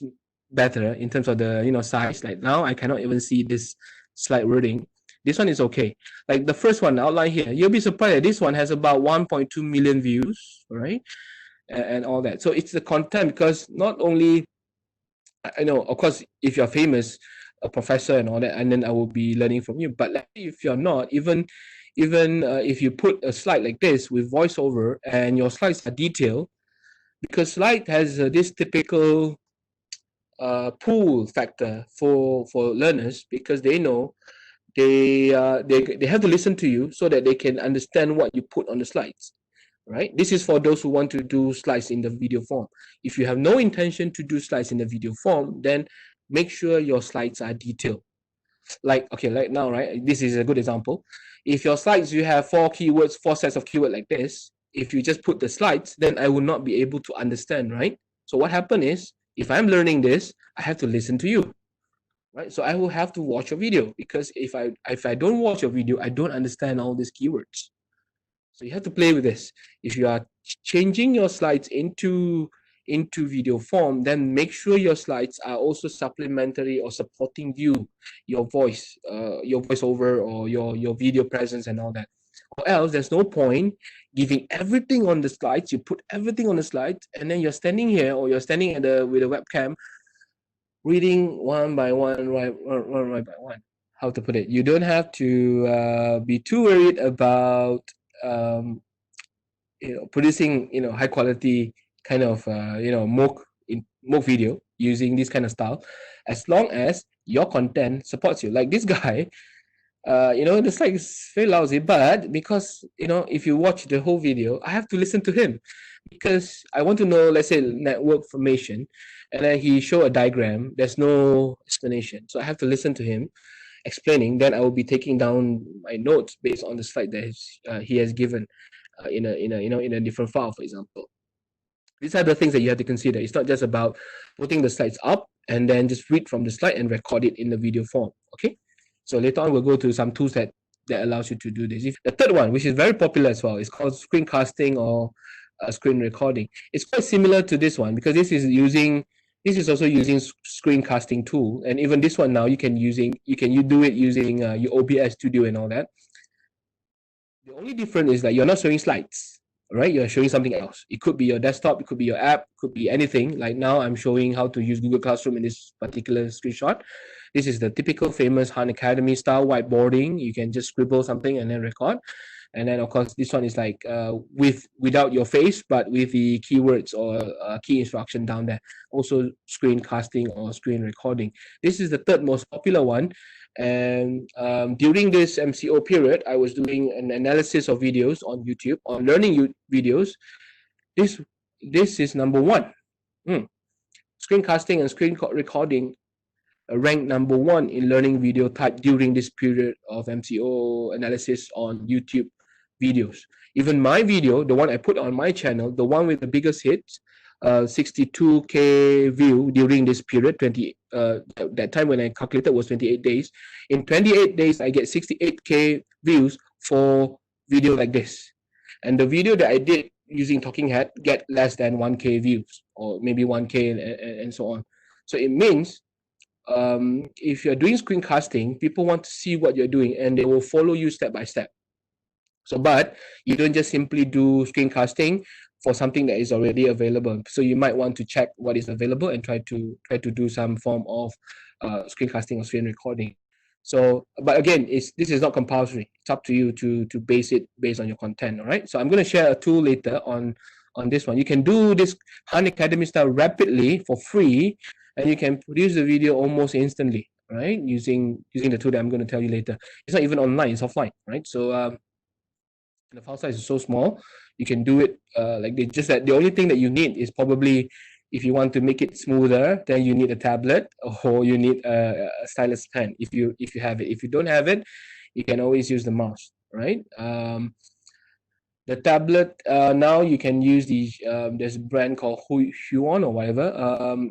better in terms of the size, like now I cannot even see this slide wording. This one is okay. Like the first one outlined here, you'll be surprised that this one has about 1.2 million views, right? and all that. So it's the content, because not only, I know, of course, if you're famous, a professor and all that, and then I will be learning from you. But let's say if you're not, even if you put a slide like this with voiceover and your slides are detailed, because slide has this typical pull factor for learners, because they know they have to listen to you so that they can understand what you put on the slides, right? This is for those who want to do slides in the video form. If you have no intention to do slides in the video form, then make sure your slides are detailed. Like, okay, like now, right? This is a good example. If your slides, you have 4 keywords, 4 sets of keywords like this, if you just put the slides, then I will not be able to understand, right? So what happened is, if I'm learning this, I have to listen to you, right? So I will have to watch your video, because if I don't watch your video, I don't understand all these keywords. So you have to play with this. If you are changing your slides into video form, then make sure your slides are also supplementary or supporting your voiceover, or your video presence and all that. Or else there's no point giving everything on the slides. You put everything on the slides, and then you're standing here, or you're standing with a webcam, reading one by one, one by one. How to put it? You don't have to be too worried about producing high quality kind of Mooc video using this kind of style, as long as your content supports you. Like this guy, the slide is very lousy, but because if you watch the whole video, I have to listen to him, because I want to know, let's say, network formation, and then he show a diagram. There's no explanation, so I have to listen to him explaining. Then I will be taking down my notes based on the slide that he has given in a different file, for example. These are the things that you have to consider. It's not just about putting the slides up and then just read from the slide and record it in the video form. Okay. So later on, we'll go to some tools that allows you to do this. The third one, which is very popular as well, is called screencasting or screen recording. It's quite similar to this one, because this is also using screencasting tool, and even this one now you can do it using your OBS Studio and all that. The only difference is that you're not showing slides, right? You're showing something else. It could be your desktop, it could be your app, it could be anything. Like now I'm showing how to use Google Classroom in this particular screenshot. This is the typical famous Khan Academy style whiteboarding. You can just scribble something and then record. And then of course this one is like without your face, but with the keywords or key instruction down there. Also screencasting or screen recording. This is the third most popular one. And during this MCO period, I was doing an analysis of videos on YouTube, on learning videos. This is number one. Screencasting and screen recording ranked number one in learning video type during this period of MCO analysis on YouTube videos. Even my video, the one I put on my channel, the one with the biggest hits, 62K view during this period. That time when I calculated was 28 days. In 28 days, I get 68K views for video like this. And the video that I did using Talking Head get less than 1K views, or maybe 1K and so on. So it means if you're doing screencasting, people want to see what you're doing and they will follow you step by step. So, but you don't just simply do screencasting for something that is already available. So you might want to check what is available and try to do some form of screencasting or screen recording. So, but again, this is not compulsory. It's up to you to base it based on your content. All right. So I'm going to share a tool later on this one. You can do this Khan Academy style rapidly for free, and you can produce the video almost instantly, right? Using the tool that I'm going to tell you later. It's not even online; it's offline, right? So the file size is so small, you can do it like this. Just that the only thing that you need is probably, if you want to make it smoother, then you need a tablet or you need a stylus pen if you have it. If you don't have it, you can always use the mouse, right? The tablet now you can use the there's a brand called Huon or whatever.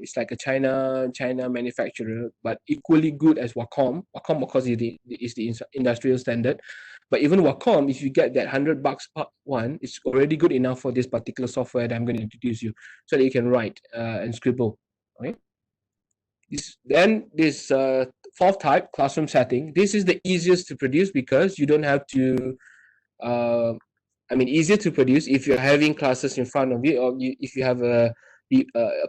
It's like a China manufacturer, but equally good as Wacom. Wacom, of course, is the industrial standard. But even Wacom, if you get that $100 one, it's already good enough for this particular software that I'm going to introduce you, so that you can write and scribble. Right. This fourth type, classroom setting. This is the easiest to produce because you don't have to I mean, easier to produce if you're having classes in front of you, or if you have a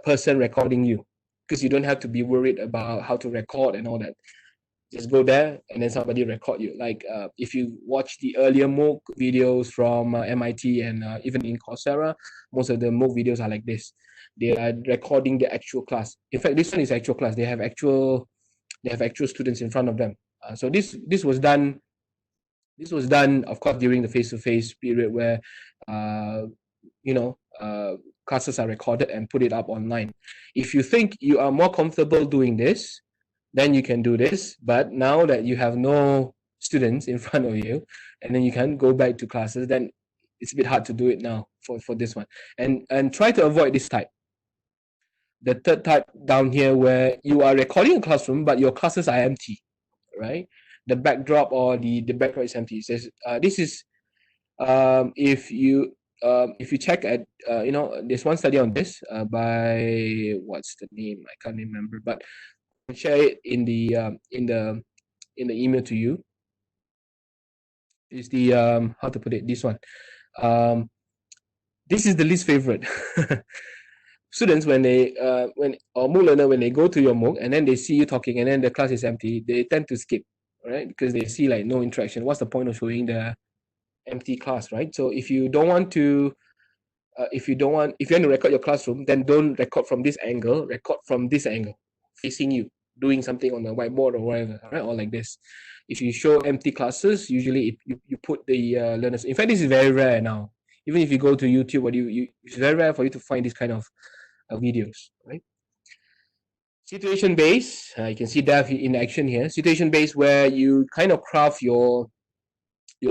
person recording you, because you don't have to be worried about how to record and all that. Just go there and then somebody record you. Like if you watch the earlier MOOC videos from MIT and even in Coursera, most of the MOOC videos are like this. They are recording the actual class. In fact, this one is actual class. They have actual students in front of them. So this was done. This was done, of course, during the face-to-face period where, uh, you know, classes are recorded and put it up online. If you think you are more comfortable doing this, then you can do this. But now that you have no students in front of you, and then you can go back to classes, then it's a bit hard to do it now for this one. And try to avoid this type. The third type down here where you are recording a classroom, but your classes are empty, right? The backdrop or the background is empty. It says this is if you check at there's one study on this by what's the name, I can't remember, but I'll share it in the email to you. Is the how to put it, this one. This is the least favorite. Students, when they or MOOC learner, when they go to your MOOC and then they see you talking and then the class is empty, they tend to skip, right? Because they see like no interaction. What's the point of showing the empty class, right? So if you don't want to if you want to record your classroom, then don't record from this angle, record from this angle, facing you, doing something on the whiteboard or whatever, right? Or like this. If you show empty classes, usually you put the learners. In fact, this is very rare now. Even if you go to YouTube, or it's very rare for you to find this kind of videos, right? Situation based, you can see that in action here. Situation based, where you kind of craft your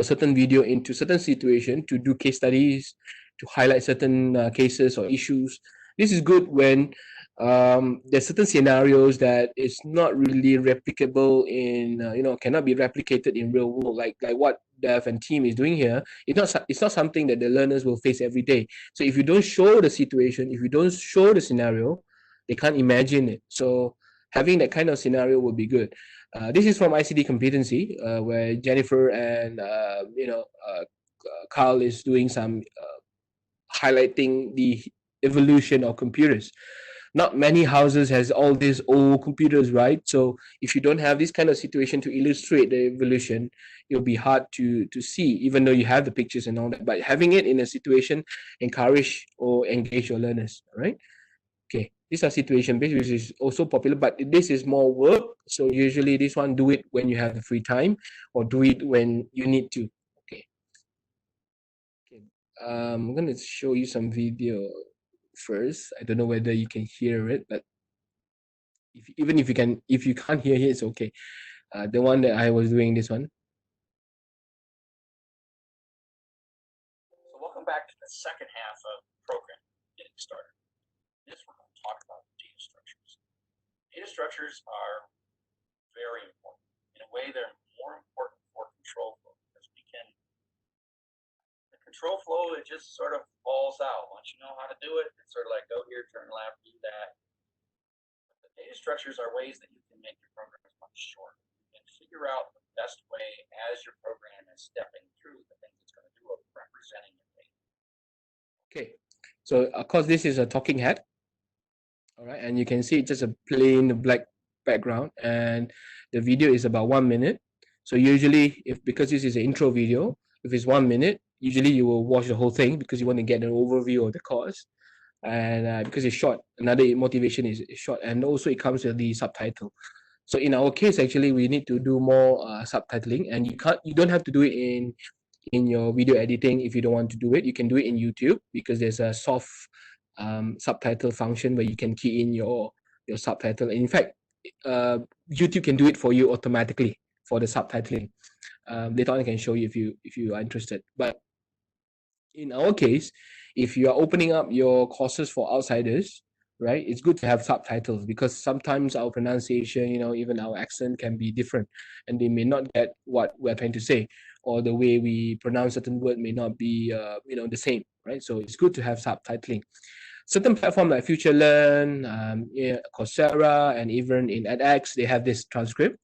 certain video into certain situation to do case studies, to highlight certain cases or issues. This is good when there's certain scenarios that is not really replicable in cannot be replicated in real world, like what Dev and team is doing here. It's not something that the learners will face every day. So if you don't show the situation, if you don't show the scenario, they can't imagine it. So having that kind of scenario will be good. This is from ICT competency, where Jennifer and Carl is doing some highlighting the evolution of computers. Not many houses has all these old computers, right? So if you don't have this kind of situation to illustrate the evolution, it'll be hard to see, even though you have the pictures and all that. But having it in a situation encourage or engage your learners, right? Okay, these are situation based, which is also popular, but this is more work. So usually this one, do it when you have the free time, or do it when you need to. Okay. Okay. I'm gonna show you some video first. I don't know whether you can hear it, but even if you can't hear it, it's okay. The one that I was doing, this one. So welcome back to the second half of the program, Getting Started. This we're going to talk about data structures. Data structures are very important. In a way, they're more important for control flow, because the control flow, it just sort of falls out. Once you know how to do it, it's sort of like go here, turn left, do that. But the data structures are ways that you can make your programs much shorter. You can figure out the best way as your program is stepping through the things it's going to do of representing your data. Okay, so of course this is a talking head. All right, and you can see it's just a plain black background, and the video is about 1 minute. So usually, because this is an intro video, if it's 1 minute, usually you will watch the whole thing because you want to get an overview of the course, and because it's short. Another motivation is short, and also it comes with the subtitle. So in our case, actually, we need to do more subtitling, and you don't have to do it in your video editing. If you don't want to do it, you can do it in YouTube, because there's a soft subtitle function where you can key in your subtitle. In fact, YouTube can do it for you automatically for the subtitling. Later on I can show you if you are interested. But in our case, if you are opening up your courses for outsiders, right, it's good to have subtitles, because sometimes our pronunciation, even our accent can be different, and they may not get what we're trying to say, or the way we pronounce certain word may not be the same, right? So it's good to have subtitling. Certain platforms like FutureLearn, Coursera, and even in edX, they have this transcript.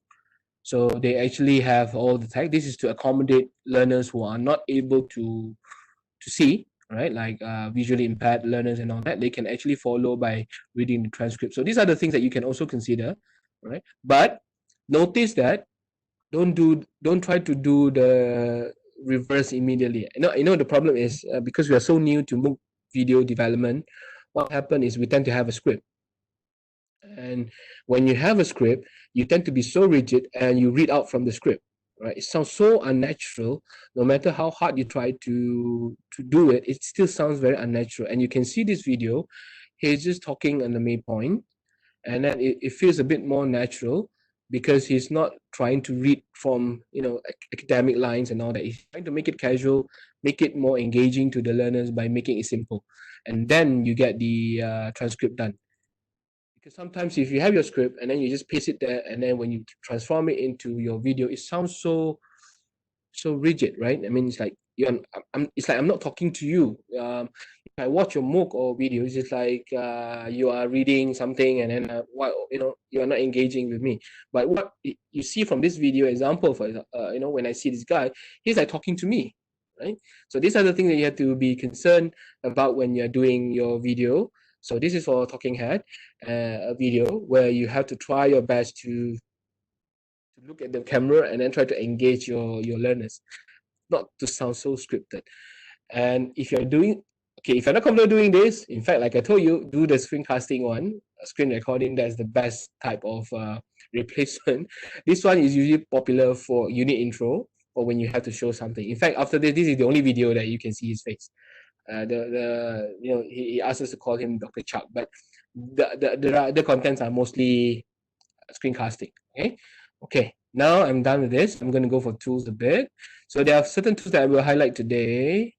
So they actually have all the text. This is to accommodate learners who are not able to to see, right? Like visually impaired learners and all that, they can actually follow by reading the transcript. So these are the things that you can also consider, right? But notice that don't try to do the reverse immediately. The problem is because we are so new to MOOC video development. What happened is we tend to have a script, and when you have a script, you tend to be so rigid and you read out from the script, right? It sounds so unnatural. No matter how hard you try to do it, it still sounds very unnatural. And you can see this video, he's just talking on the main point, and then it feels a bit more natural because he's not trying to read from academic lines and all that. He's trying to make it casual, make it more engaging to the learners by making it simple, and then you get the transcript done. Because sometimes if you have your script and then you just paste it there, and then when you transform it into your video, it sounds so rigid, right? I mean, it's like I'm not talking to you. If I watch your MOOC or video, it's just like you are reading something, and then you are not engaging with me. But what you see from this video example, for when I see this guy, he's like talking to me, right? So these are the things that you have to be concerned about when you're doing your video. So this is for talking head, a video where you have to try your best to look at the camera and then try to engage your learners, not to sound so scripted. And if you're not comfortable doing this, in fact, like I told you, do the screencasting one, screen recording. That's the best type of replacement. This one is usually popular for unit intro or when you have to show something. In fact, after this is the only video that you can see his face. He asked us to call him Dr. Chuck, but the contents are mostly screencasting. Okay. Now I'm done with this. I'm going to go for tools a bit. So there are certain tools that I will highlight today.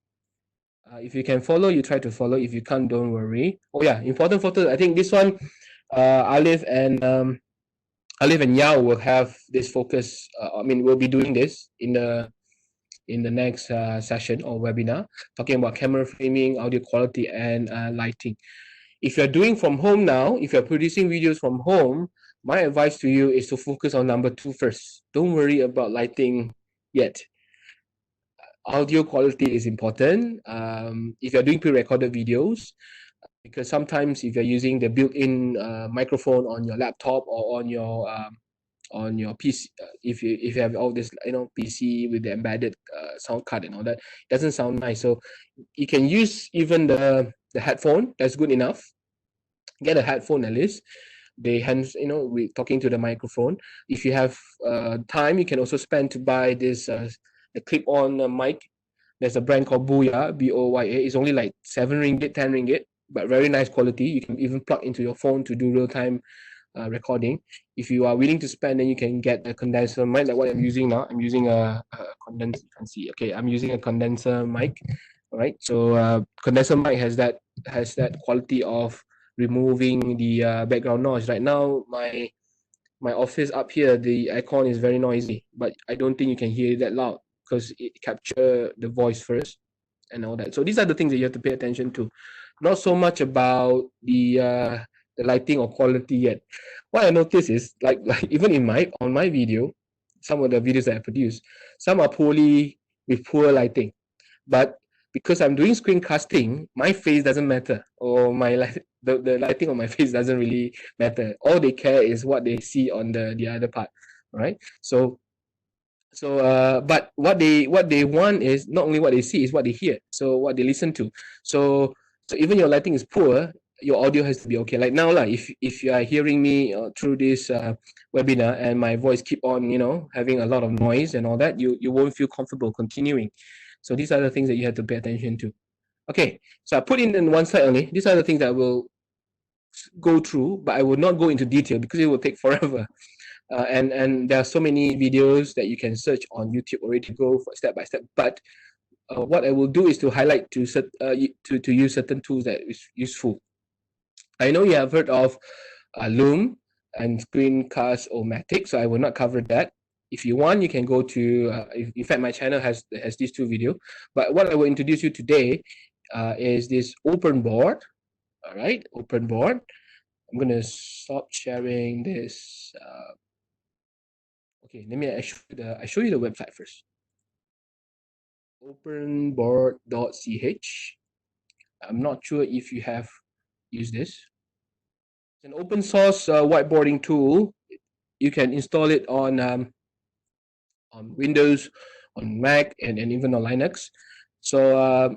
If you can follow, you try to follow. If you can't, don't worry. Oh yeah, important photos. I think this one, Alif and Yao will have this focus. We'll be doing this in the next session or webinar, talking about camera framing, audio quality, and lighting. If you're doing from home now, if you're producing videos from home, my advice to you is to focus on number 2 first. Don't worry about lighting yet. Audio quality is important. If you're doing pre-recorded videos, because sometimes if you're using the built-in microphone on your laptop or on your PC, if you have all this PC with the embedded sound card and all that, it doesn't sound nice. So you can use even the headphone. That's good enough. Get a headphone at least. They hands with talking to the microphone. If you have time, you can also spend to buy this the clip-on mic. There's a brand called Boya, Boya. It's only like 7 ringgit, 10 ringgit, but very nice quality. You can even plug into your phone to do real-time recording. If you are willing to spend, then you can get a condenser mic like what I'm using now. I'm using a condenser. You can see. Okay, I'm using a condenser mic. All right. So condenser mic has that quality of removing the background noise. Right now, my office up here, the aircon is very noisy, but I don't think you can hear it that loud because it captures the voice first and all that. So these are the things that you have to pay attention to. Not so much about the lighting or quality yet. What I notice is like even on my video, some of the videos that I produce, some are poorly with poor lighting, but because I'm doing screencasting, my face doesn't matter, or the lighting on my face doesn't really matter. All they care is what they see on the other part, right? But what they want is not only what they see, is what they hear. So what they listen to. So even your lighting is poor, your audio has to be okay. Like now, if you are hearing me through this webinar and my voice keep on having a lot of noise and all that, you won't feel comfortable continuing. So these are the things that you have to pay attention to. Okay, so I put in one slide only. These are the things that I will go through, but I will not go into detail because it will take forever. And there are so many videos that you can search on YouTube already to go for step by step. But what I will do is to highlight to use certain tools that is useful. I know you have heard of Loom and Screencast-O-Matic, so I will not cover that. If you want, you can go to, in fact, my channel has these 2 videos. But what I will introduce you today is this open board. All right, open board. I'm going to stop sharing this. Okay, let me show you the website first. openboard.ch. I'm not sure if you have used this. It's an open source whiteboarding tool. You can install it on Windows, on Mac, and even on Linux. So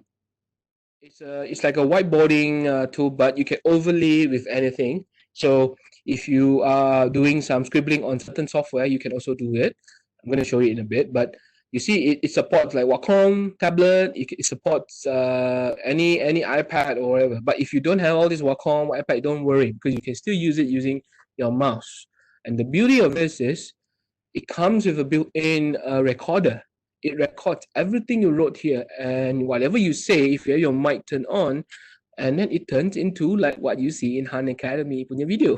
it's like a whiteboarding tool, but you can overlay with anything. So if you are doing some scribbling on certain software, you can also do it. I'm going to show you in a bit, but you see it supports like Wacom tablet. It supports any iPad or whatever. But if you don't have all this Wacom iPad, don't worry, because you can still use it using your mouse. And the beauty of this is it comes with a built-in recorder. It records everything you wrote here, and whatever you say, if you have your mic turned on, and then it turns into like what you see in Han Academy punya video.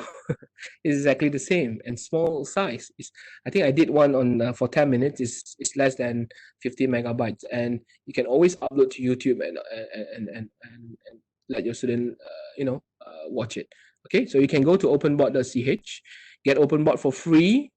It's exactly the same and small size. I think I did one on for 10 minutes. It's less than 50 megabytes, and you can always upload to YouTube and let your student watch it. Okay, so you can go to openboard.ch, get openboard for free.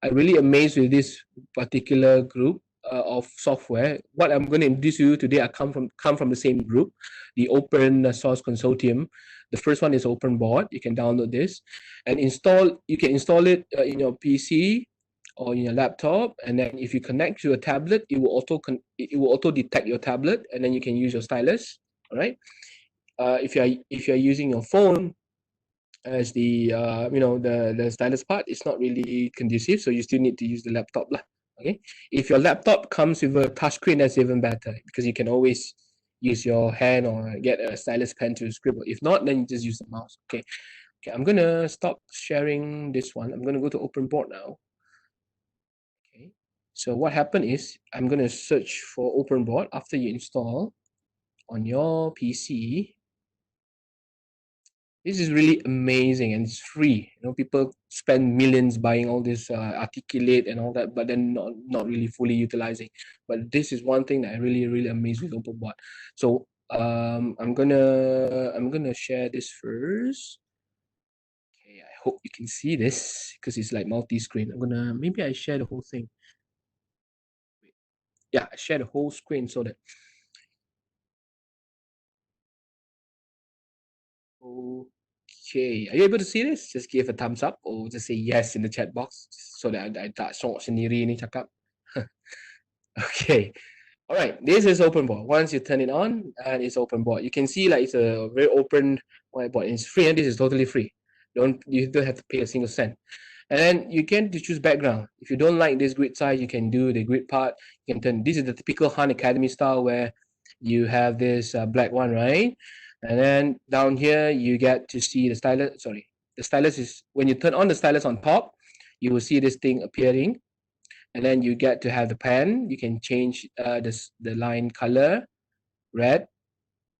I'm really amazed with this particular group of software. What I'm going to introduce you today, I come from the same group, the Open Source Consortium. The first one is OpenBoard. You can download this and install. You can install it in your PC or in your laptop, and then if you connect to a tablet, it will auto detect your tablet, and then you can use your stylus. All right. If you're using your phone as the the stylus part, it's not really conducive, so you still need to use the laptop lah. Okay, if your laptop comes with a touchscreen, that's even better, because you can always use your hand or get a stylus pen to scribble. If not, then you just use the mouse. Okay, I'm gonna stop sharing this one. I'm gonna go to OpenBoard now. Okay, so what happened is I'm gonna search for OpenBoard after you install on your PC. This is really amazing, and it's free. People spend millions buying all this articulate and all that, but then not really fully utilizing. But this is one thing that I really amazed with OpenBot. So I'm gonna share this first. Okay, I hope you can see this because it's like multi-screen. Maybe I share the whole thing. Yeah, I share the whole screen so that. Okay, are you able to see this? Just give a thumbs up or just say yes in the chat box so that I tak songok sendiri ni cakap. Okay, all right. This is OpenBoard. Once you turn it on, and it's OpenBoard. You can see like it's a very open whiteboard. It's free, and this is totally free. You don't have to pay a single cent. And then you can choose background. If you don't like this grid size, you can do the grid part. You can turn. This is the typical Han Academy style where you have this black one, right? And then down here you get to see the stylus. Sorry, the stylus is when you turn on the stylus on top, you will see this thing appearing, and then you get to have the pen. You can change the line color, red,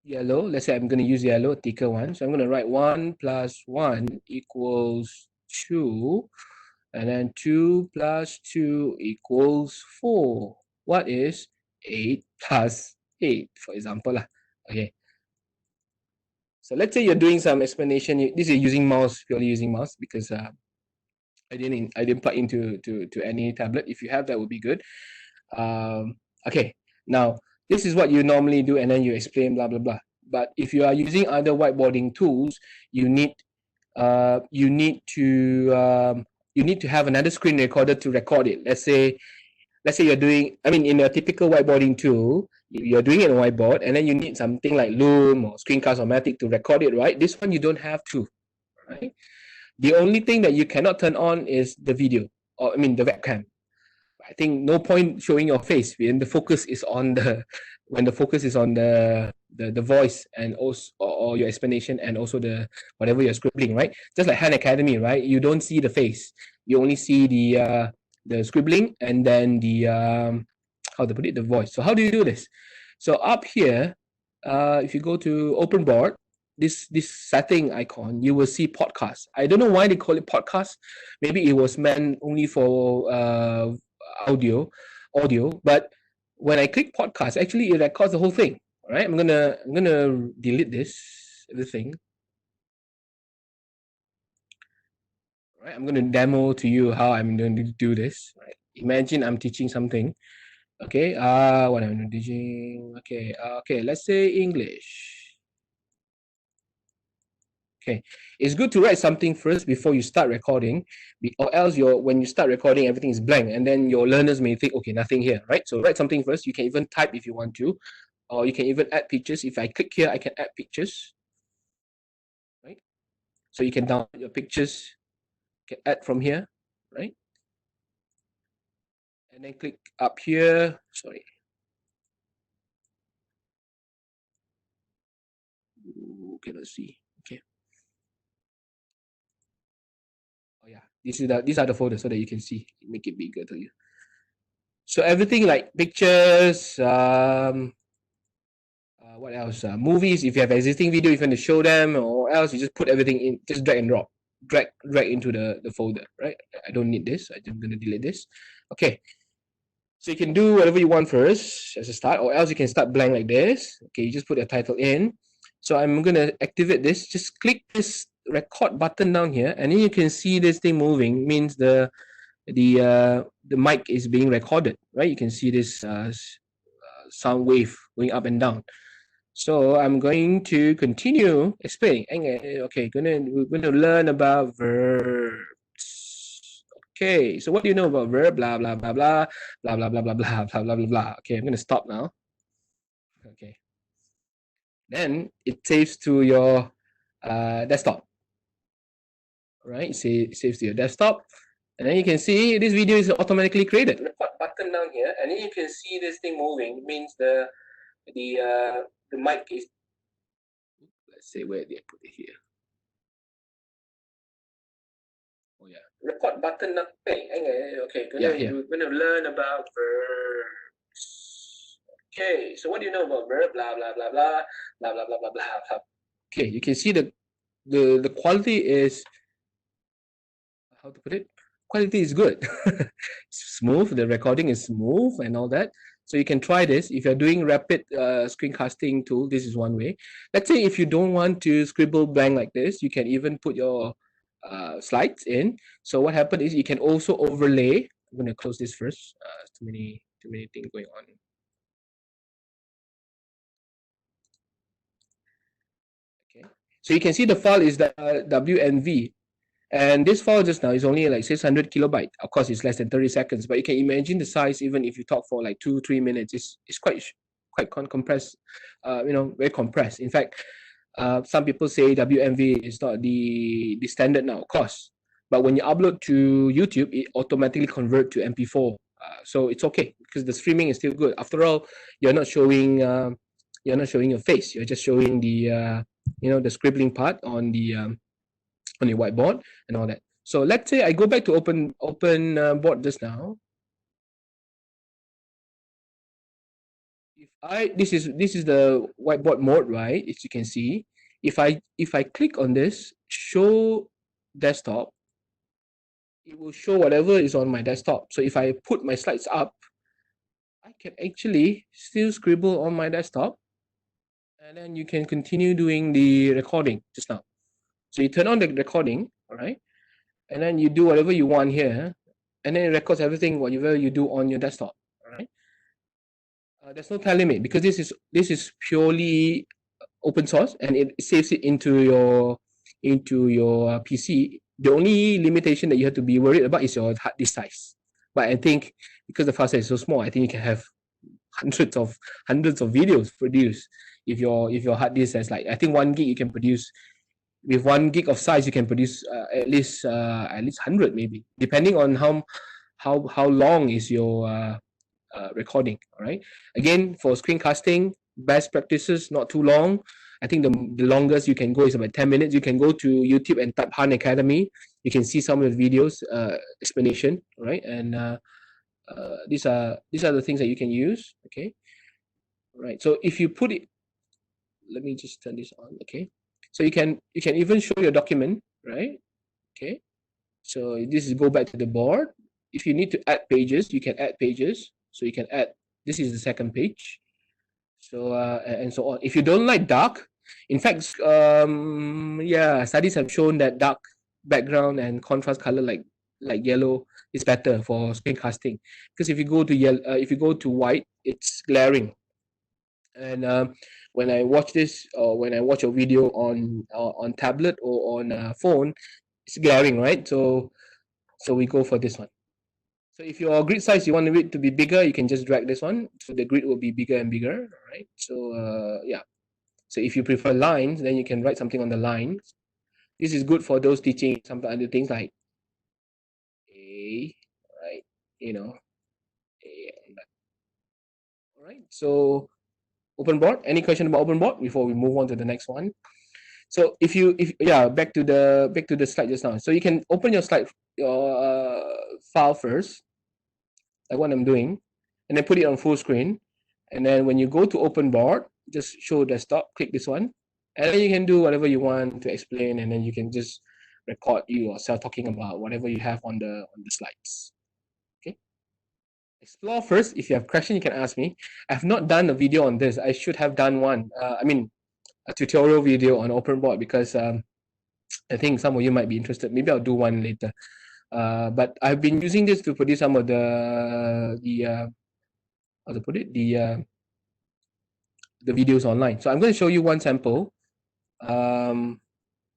yellow. Let's say I'm going to use yellow, thicker one. So I'm going to write 1 plus 1 equals 2. And then 2 plus 2 equals 4. What is 8 plus 8, for example? Okay. So let's say you're doing some explanation. This is using mouse, purely using mouse, because I didn't plug into any tablet. If you have, that would be good. Okay, now this is what you normally do, and then you explain blah blah blah. But if you are using other whiteboarding tools, you need to have another screen recorder to record it. Let's say you're doing, in a typical whiteboarding tool, you're doing it on a whiteboard, and then you need something like Loom or Screencast-O-Matic to record it, right? This one you don't have to, right? The only thing that you cannot turn on is the video, or the webcam. I think no point showing your face when the focus is on the voice, and also or your explanation, and also the whatever you're scribbling, right? Just like Han Academy, right? You don't see the face, you only see the scribbling, and then the how to put it, the voice. So how do you do this? So up here, if you go to OpenBoard, this setting icon, you will see podcast. I don't know why they call it podcast. Maybe it was meant only for audio, but when I click podcast, actually it records the whole thing. All right, I'm gonna delete everything. All right, I'm gonna demo to you how I'm going to do this. Right? Imagine I'm teaching something, Okay, what am I doing? Okay, okay, let's say English. Okay, it's good to write something first before you start recording, or else when you start recording, everything is blank, and then your learners may think, okay, nothing here, right? So write something first. You can even type if you want to, or you can even add pictures. If I click here, I can add pictures, right? So you can download your pictures, you can add from here, right? And then click up here. Sorry. Okay, let's see. Okay. Oh yeah, these are the folders so that you can see. Make it bigger to you. So everything like pictures, what else? Movies. If you have existing video, you want to show them, or else you just put everything in, just drag and drop, drag into the folder, right? I don't need this. I'm gonna delete this. Okay. So you can do whatever you want first as a start, or else you can start blank like this. Okay, you just put your title in. So I'm gonna activate this. Just click this record button down here, and then you can see this thing moving. Means the mic is being recorded, right? You can see this sound wave going up and down. So I'm going to continue explaining. Okay, we're gonna learn about verbs. Okay, so what do you know about verb? Blah blah blah blah blah blah blah blah blah blah blah blah blah. Okay, I'm gonna stop now. Okay. Then it saves to your desktop. Right? It saves to your desktop. And then you can see this video is automatically created. Record button down here, and then you can see this thing moving. It means the mic is, let's say, where did I put it here? Oh yeah, record button. Okay, we're gonna learn about verbs. Okay, so what do you know about verb? Blah blah blah blah blah blah blah blah blah. Okay, you can see the quality is, how to put it? Quality is good. Smooth. The recording is smooth and all that. So you can try this. If you're doing rapid screencasting tool, this is one way. Let's say if you don't want to scribble blank like this, you can even put your slides in. So what happened is you can also overlay. I'm going to close this first. Too many things going on. Okay. So you can see the file is the WNV. And this file just now is only like 600 kilobyte. Of course, it's less than 30 seconds, but you can imagine the size. Even if you talk for like 2-3 minutes, it's quite compressed. Very compressed. In fact, some people say WMV is not the standard now, of course. But when you upload to YouTube, it automatically convert to MP4. So it's okay because the streaming is still good. After all, you're not showing your face. You're just showing the the scribbling part on your whiteboard and all that. So let's say I go back to open board just now. If this is the whiteboard mode, right? As you can see, if I click on this show desktop, it will show whatever is on my desktop. So if I put my slides up, I can actually still scribble on my desktop, and then you can continue doing the recording just now. So you turn on the recording, all right, and then you do whatever you want here, and then it records everything whatever you do on your desktop. All right. There's no time limit because this is purely open source, and it saves it into your PC. The only limitation that you have to be worried about is your hard disk size. But I think because the file size is so small, I think you can have hundreds of videos produced. If your hard disk has, like, I think 1 gig, you can produce with 1 gig of size, you can produce at least 100, maybe, depending on how long is your recording. All right. Again, for screencasting, best practices, not too long. I think the longest you can go is about 10 minutes. You can go to YouTube and type Han Academy. You can see some of the videos explanation. All right. And these are the things that you can use. Okay. All right. So if you put it, let me just turn this on. Okay. So you can even show your document, right? Okay. So this is go back to the board. If you need to add pages, you can add pages. So you can add, this is the second page. So and so on. If you don't like dark, in fact, studies have shown that dark background and contrast color, like like yellow is better for screencasting, because if you go to yellow, if you go to white, it's glaring. And when I watch this, or when I watch a video on tablet or on a phone, it's glaring, right? So we go for this one. So if your grid size, you want it to be bigger, you can just drag this one, so the grid will be bigger and bigger, right? So yeah. So if you prefer lines, then you can write something on the lines. This is good for those teaching some other things like A, right? You know, A. All right. So open board. Any question about open board before we move on to the next one? So if yeah, back to the slide just now. So you can open your slide, your file first, like what I'm doing, and then put it on full screen. And then when you go to open board, just show desktop, click this one, and then you can do whatever you want to explain, and then you can just record yourself talking about whatever you have on the slides. Okay. Explore first. If you have question, you can ask me. I've not done a video on this. I should have done one. I mean, a tutorial video on open board, because I think some of you might be interested. Maybe I'll do one later. But I've been using this to produce some of the how to put it, the videos online. So I'm going to show you one sample. Let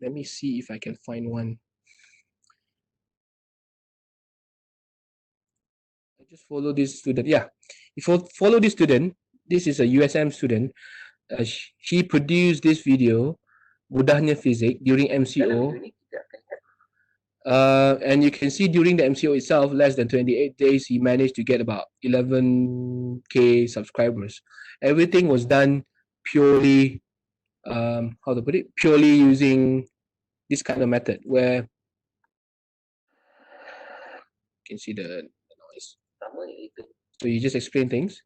me see if I can find one. I just follow this student. Yeah, if you follow this student, this is a USM student. She produced this video, Mudahnya Fizik, during MCO. And you can see during the MCO itself, less than 28 days, he managed to get about 11K subscribers. Everything was done purely, how to put it, purely using this kind of method where you can see the noise. So you just explain things.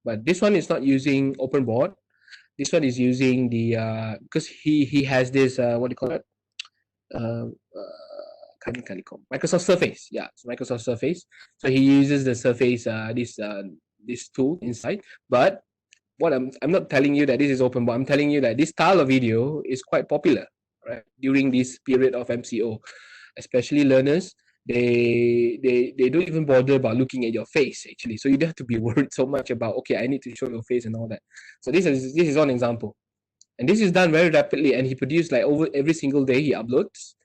But this one is not using open board. This one is using the, because he has this, what do you call it? Microsoft Surface. Yeah, it's Microsoft Surface. So he uses the Surface, this tool inside. But what I'm not telling you that this is open, but I'm telling you that this style of video is quite popular, right? During this period of MCO, especially learners, they don't even bother about looking at your face actually. So you don't have to be worried so much about, okay, I need to show your face and all that. So this is one example. And this is done very rapidly, and he produced like over every single day he uploads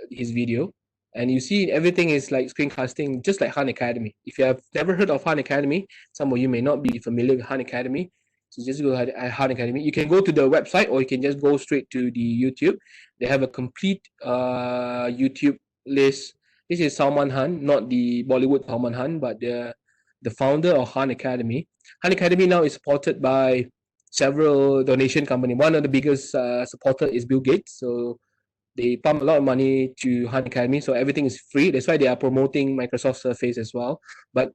his video, and you see everything is like screencasting, just like Han Academy. If you have never heard of Han Academy, some of you may not be familiar with Han Academy, so just go ahead at Han Academy. You can go to the website, or you can just go straight to the YouTube. They have a complete YouTube list. This is Salman Han, not the Bollywood Salman Han, but the founder of Han Academy. Han Academy now is supported by several donation company. One of the biggest supporter is Bill Gates. So they pump a lot of money to Han Academy. So everything is free. That's why they are promoting Microsoft Surface as well. But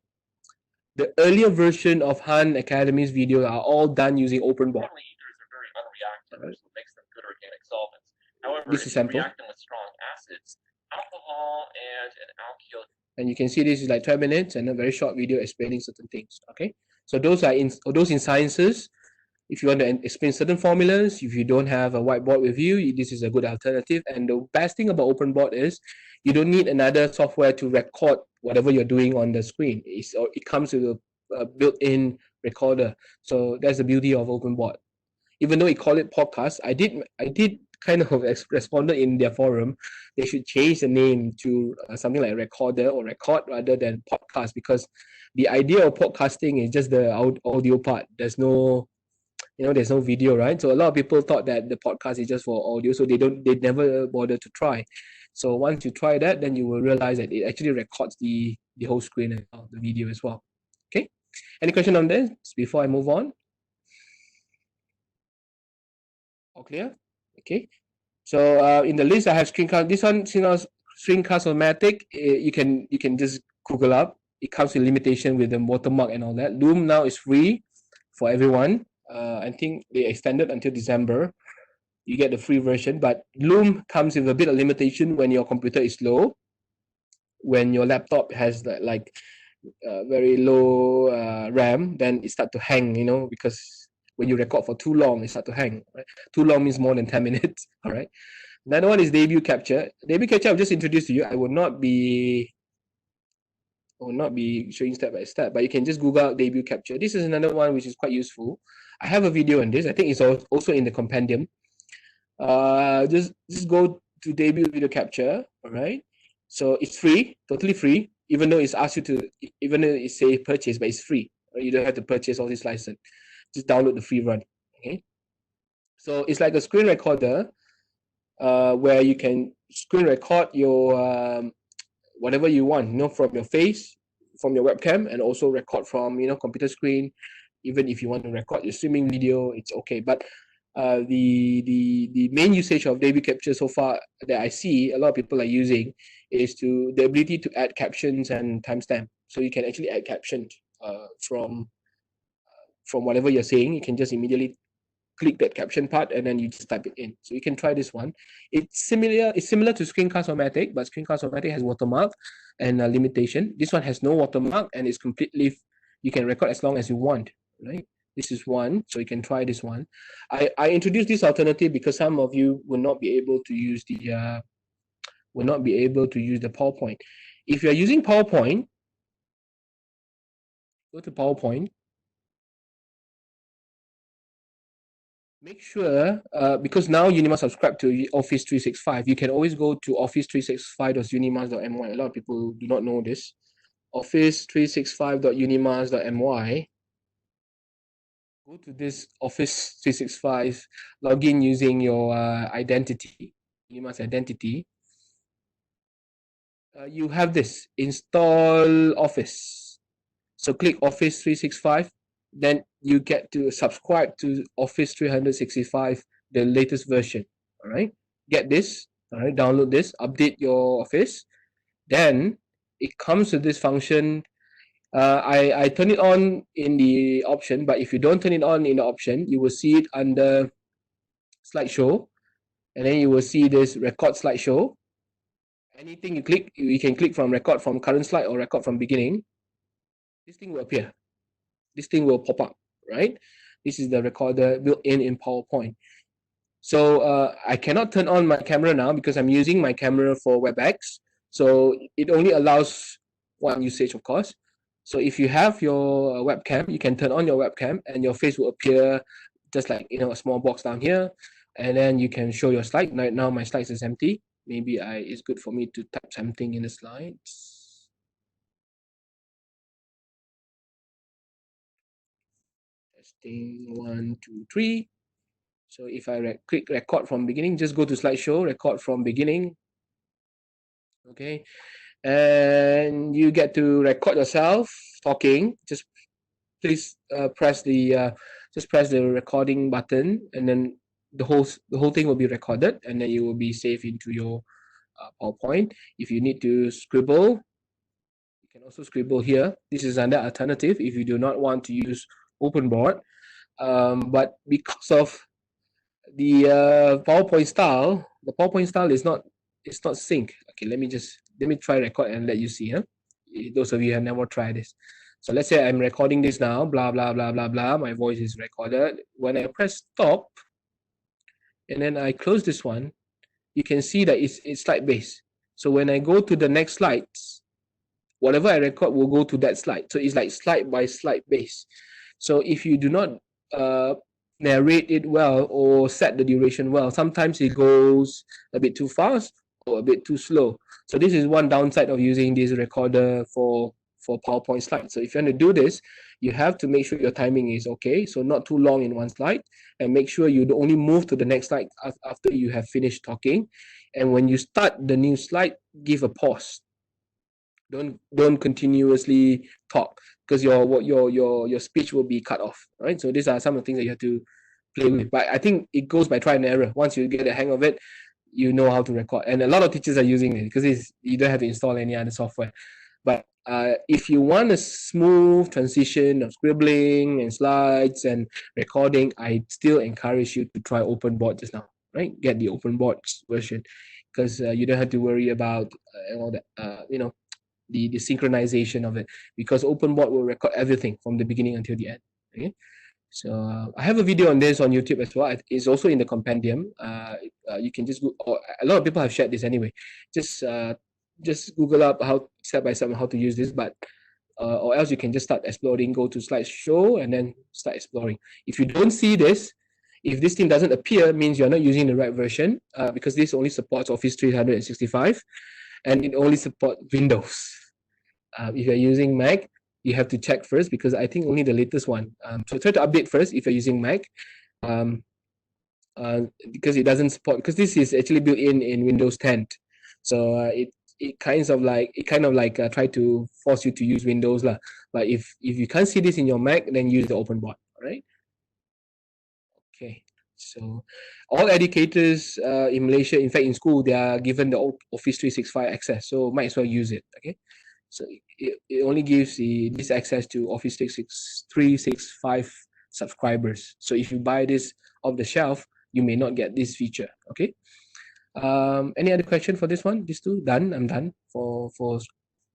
the earlier version of Han Academy's videos are all done using open board. Ethers are very unreactive, which makes them good organic solvents. However, this is sample. React them with strong acids, alcohol and an alkyl. And you can see this is like 12 minutes and a very short video explaining certain things. Okay, so those are in sciences. If you want to explain certain formulas, if you don't have a whiteboard with you, this is a good alternative. And the best thing about open board is you don't need another software to record whatever you're doing on the screen. It comes with a built-in recorder. So that's the beauty of open board. Even though we call it podcast, I did kind of responded in their forum. They should change the name to something like recorder or record rather than podcast, because the idea of podcasting is just the audio part. There's no, there's no video, right? So a lot of people thought that the podcast is just for audio, so they never bother to try. So once you try that, then you will realize that it actually records the whole screen and the video as well. Okay, any question on this before I move on? All clear? Okay, so in the list I have screencast. This one, Screencast-O-Matic, you can just Google up. It comes with limitation with the watermark and all that. Loom now is free for everyone. I think they extended until December. You get the free version, but Loom comes with a bit of limitation when your computer is slow. When your laptop has like very low RAM, then it starts to hang, because when you record for too long, it starts to hang. Right? Too long means more than 10 minutes. All right. Another one is debut capture. Debut capture I've just introduced to you. I will not be showing step by step, but you can just Google out debut capture. This is another one which is quite useful. I have a video on this. I think it's also in the compendium. Just go to debut video capture. All right. So it's free, totally free. Even though it's asked you to, even though it say purchase, but it's free. Right? You don't have to purchase all this license. Just download the free run. Okay. So it's like a screen recorder, where you can screen record your whatever you want, from your face, from your webcam, and also record from computer screen. Even if you want to record your streaming video, it's okay. But the main usage of debut capture so far that I see a lot of people are using is the ability to add captions and timestamp. So you can actually add captions from whatever you're saying. You can just immediately click that caption part and then you just type it in. So you can try this one. It's similar to Screencast-O-Matic, but Screencast-O-Matic has watermark and a limitation. This one has no watermark and it's completely, you can record as long as you want, right? This is one, so you can try this one. I introduced this alternative because some of you will not be able to use the PowerPoint. If you're using PowerPoint, go to PowerPoint. Make sure, because now UNIMAS subscribe to Office 365, you can always go to office365.unimas.my. A lot of people do not know this. Office365.unimas.my. Go to this Office 365, log in using your identity, UNIMAS identity. You have this, install Office. So click Office 365. Then you get to subscribe to Office 365, the latest version. All right, get this. All right, download this, update your Office. Then it comes to this function. I turn it on in the option, but if you don't turn it on in the option, you will see it under slideshow, and then you will see this record slideshow. Anything you click, you can click from record from current slide or record from beginning. This thing will appear. This thing will pop up, right? This is the recorder built in PowerPoint. So I cannot turn on my camera now because I'm using my camera for WebEx. So it only allows one usage, of course. So if you have your webcam, you can turn on your webcam and your face will appear just like a small box down here. And then you can show your slide. Right now my slides is empty. Maybe it's good for me to type something in the slides. Testing 1, 2, 3. So if I click record from beginning, just go to slideshow, record from beginning. Okay, and you get to record yourself talking. Just please press the recording button, and then the whole thing will be recorded, and then you will be saved into your PowerPoint. If you need to scribble, you can also scribble here. This is under alternative if you do not want to use OpenBoard. But because of the PowerPoint style, is not sync. Okay, let me try record and let you see. Huh? Those of you have never tried this. So let's say I'm recording this now, blah, blah, blah, blah, blah. My voice is recorded. When I press stop, and then I close this one, you can see that it's slide based. So when I go to the next slides, whatever I record will go to that slide. So it's like slide by slide based. So if you do not narrate it well or set the duration well, sometimes it goes a bit too fast or a bit too slow. So this is one downside of using this recorder for PowerPoint slides. So if you want to do this, you have to make sure your timing is okay, so not too long in one slide, and make sure you only move to the next slide after you have finished talking. And when you start the new slide, give a pause. Don't continuously talk, because your speech will be cut off, right? So these are some of the things that you have to play with. But I think it goes by try and error. Once you get the hang of it, you know how to record. And a lot of teachers are using it because you don't have to install any other software. But if you want a smooth transition of scribbling and slides and recording, I still encourage you to try OpenBoard just now, right? Get the OpenBoard version, because you don't have to worry about all that, the synchronization of it, because OpenBoard will record everything from the beginning until the end. Okay, So I have a video on this on YouTube as well. It's also in the compendium. You can just go, or a lot of people have shared this anyway. Just Google up how step by step how to use this, but or else you can just start exploring. Go to Slideshow and then start exploring. If you don't see this, if this thing doesn't appear, means you're not using the right version, because this only supports Office 365 and it only supports Windows. If you're using Mac, you have to check first, because I think only the latest one. So try to update first if you're using Mac, because it doesn't support, because this is actually built in Windows 10. So it kind of like try to force you to use Windows lah. But if you can't see this in your Mac, then use the open board. All right. Okay. So all educators in Malaysia, in fact in school, they are given the Office 365 access. So might as well use it. Okay. So it only gives this access to Office 365 subscribers. So if you buy this off the shelf, you may not get this feature. Okay. Any other question for this one? These two done. I'm done for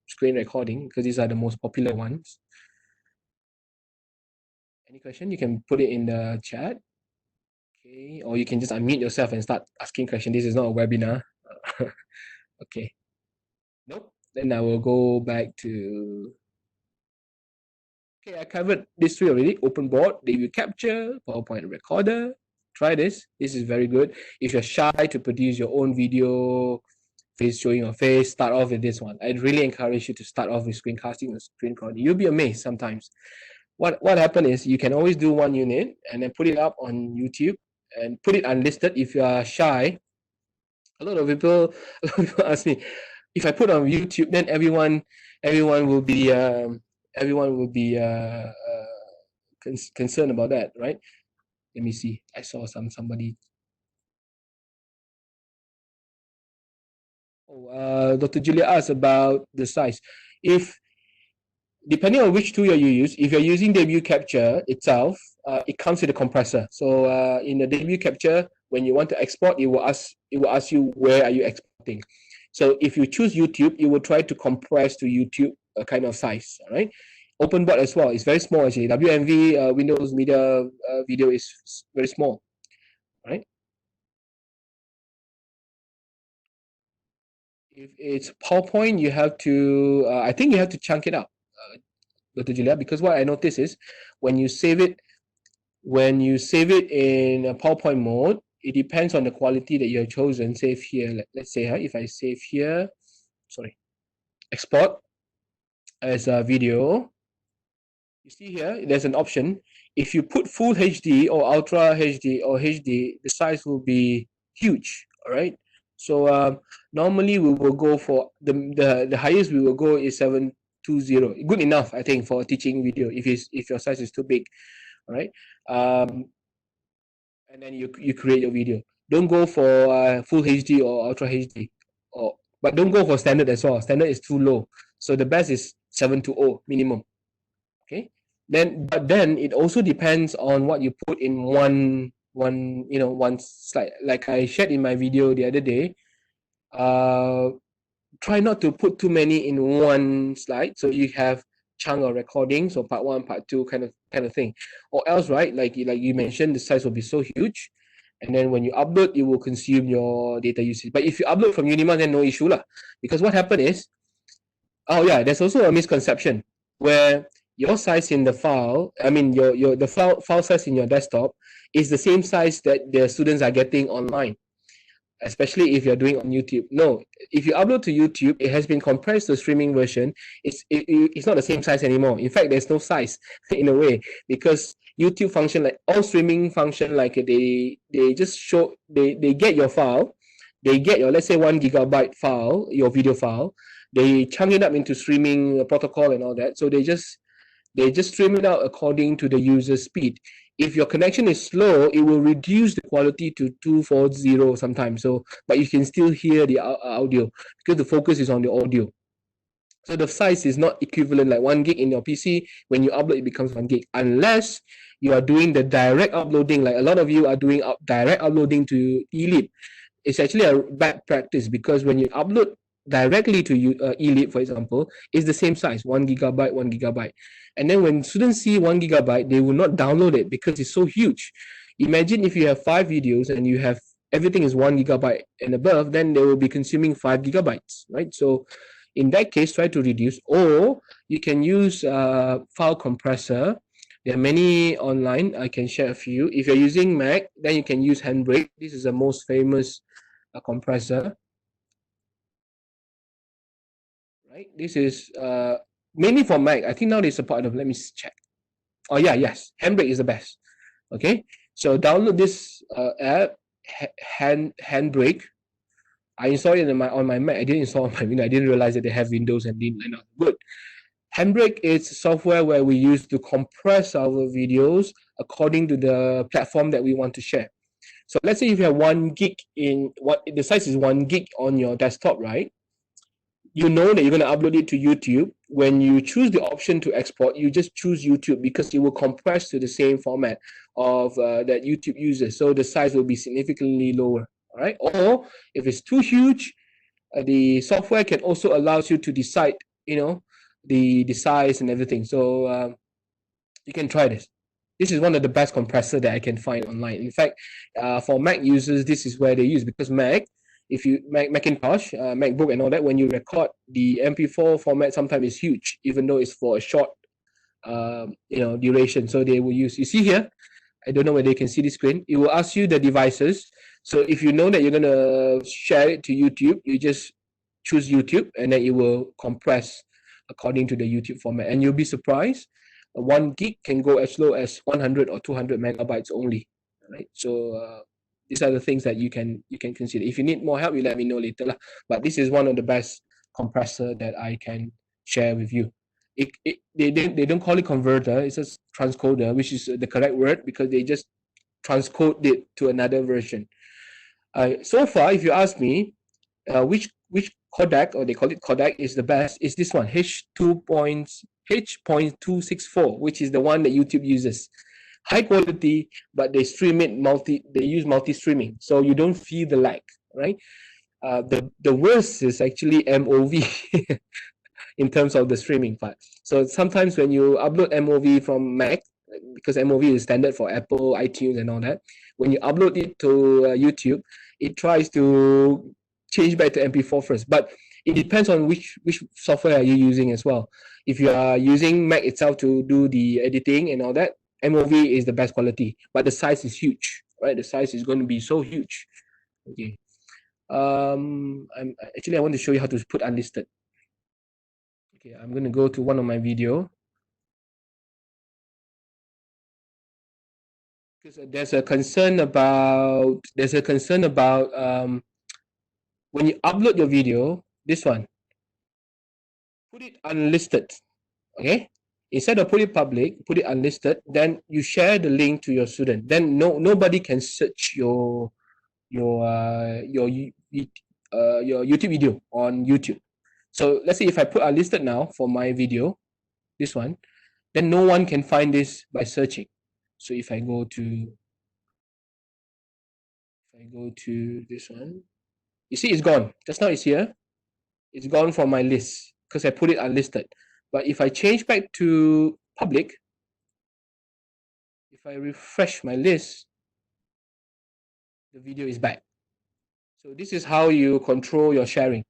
screen recording, because these are the most popular ones. Any question? You can put it in the chat. Okay, or you can just unmute yourself and start asking questions. This is not a webinar. Okay. Nope. Then I will go back to. Okay, I covered these three already. Open board, debut capture, PowerPoint recorder. Try this. This is very good. If you're shy to produce your own video, face showing your face, start off with this one. I'd really encourage you to start off with screencasting or screen recording. You'll be amazed sometimes. What happened is you can always do one unit and then put it up on YouTube and put it unlisted if you are shy. A lot of people ask me, if I put on YouTube, then everyone will be concerned about that, right? Let me see. I saw somebody. Oh, Dr. Julia asked about the size. If depending on which tool you use, if you're using debut capture itself, it comes with a compressor. So in the debut capture, when you want to export, it will ask you where are you exporting. So if you choose YouTube, it will try to compress to YouTube kind of size. All right. Open board as well. It's very small actually. WMV Windows Media video is very small. Right. If it's PowerPoint, you have to. I think you have to chunk it up, Dr. Julia, because what I notice is when you save it in a PowerPoint mode, it depends on the quality that you have chosen. Save here. Let's say if I save here, export as a video. You see here, there's an option. If you put full HD or ultra HD or HD, the size will be huge. All right. So normally we will go for the highest we will go is 720. Good enough, I think, for a teaching video. If your size is too big, all right. And then you create your video. Don't go for full HD or ultra HD, but don't go for standard as well. Standard is too low. So the best is 720 minimum. Okay. But then it also depends on what you put in one slide. Like I shared in my video the other day. Try not to put too many in one slide, so you have chunk of recording, so part 1, part 2 kind of thing, or else, right, like you mentioned, the size will be so huge, and then when you upload, it will consume your data usage. But if you upload from UNIMAS, then no issue lah, because what happened is, there's also a misconception where your size in the file, the file size in your desktop is the same size that the students are getting online, especially if you're doing on YouTube. No, if you upload to YouTube, it has been compressed to streaming version. It's not the same size anymore. In fact, there's no size in a way, because YouTube function, like all streaming function, like they just show, they get your file, they get your, let's say, 1 gigabyte file, your video file, they chunk it up into streaming protocol and all that. So they just stream it out according to the user speed. If your connection is slow, it will reduce the quality to 240 sometimes. So, but you can still hear the audio because the focus is on the audio. So the size is not equivalent, like 1 gig in your PC. When you upload, it becomes 1 gig, unless you are doing the direct uploading, like a lot of you are doing direct uploading to eLeap. It's actually a bad practice, because when you upload directly to eLeap, for example, is the same size, 1 GB, 1 GB. And then when students see 1 GB, they will not download it because it's so huge. Imagine if you have 5 videos and you have everything is 1 GB and above, then they will be consuming 5 GB, right? So in that case, try to reduce, or you can use file compressor. There are many online. I can share a few. If you're using Mac, then you can use Handbrake. This is the most famous compressor. Right, this is mainly for Mac. I think now they support it. Let me check. Oh yeah, yes, Handbrake is the best. Okay, so download this app, Handbrake. I installed it on my Mac. I didn't install on my Windows. I didn't realize that they have Windows and Linux. Good. Handbrake is software where we use to compress our videos according to the platform that we want to share. So let's say if you have 1 gig in what the size is 1 gig on your desktop, right? You know that you're going to upload it to YouTube. When you choose the option to export, you just choose YouTube because it will compress to the same format of that YouTube uses. So the size will be significantly lower. All right. Or if it's too huge, the software can also allows you to decide, the size and everything. So you can try this. This is one of the best compressor that I can find online. In fact, for Mac users, this is where they use, because Mac, if you Macintosh, MacBook and all that, when you record the MP4 format, sometimes it's huge, even though it's for a short, duration. So they will use. You see here, I don't know whether you can see the screen. It will ask you the devices. So if you know that you're gonna share it to YouTube, you just choose YouTube, and then it will compress according to the YouTube format, and you'll be surprised. 1 gig can go as low as 100 or 200 megabytes only. Right. So these are the things that you can consider. If you need more help, you let me know later lah. But this is one of the best compressor that I can share with you. They don't call it converter, it's a transcoder, which is the correct word, because they just transcode it to another version. So far, if you ask me, which codec, or they call it codec, is the best, is this one, H.264, which is the one that YouTube uses. High quality, but they stream it they use multi-streaming, so you don't feel the lag, right? The worst is actually MOV in terms of the streaming part. So sometimes when you upload MOV from Mac, because MOV is standard for Apple, iTunes and all that, when you upload it to YouTube, it tries to change back to MP4 first. But it depends on which software are you using as well. If you are using Mac itself to do the editing and all that, MOV is the best quality, but the size is huge, right? The size is going to be so huge. Okay. I want to show you how to put unlisted. Okay, I'm going to go to one of my video. Because there's a concern about when you upload your video, this one, put it unlisted. Okay, instead of put it public, put it unlisted. Then you share the link to your student. Then nobody can search your YouTube video on YouTube. So let's say if I put unlisted now for my video, this one, then no one can find this by searching. So if I go to this one, you see it's gone. Just now it's here. It's gone from my list because I put it unlisted. But if I change back to public, if I refresh my list, the video is back. So this is how you control your sharing.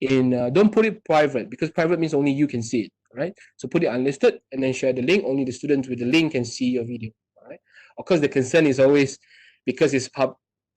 Don't put it private, because private means only you can see it, right? So put it unlisted and then share the link. Only the students with the link can see your video, right? Of course, the concern is always because it's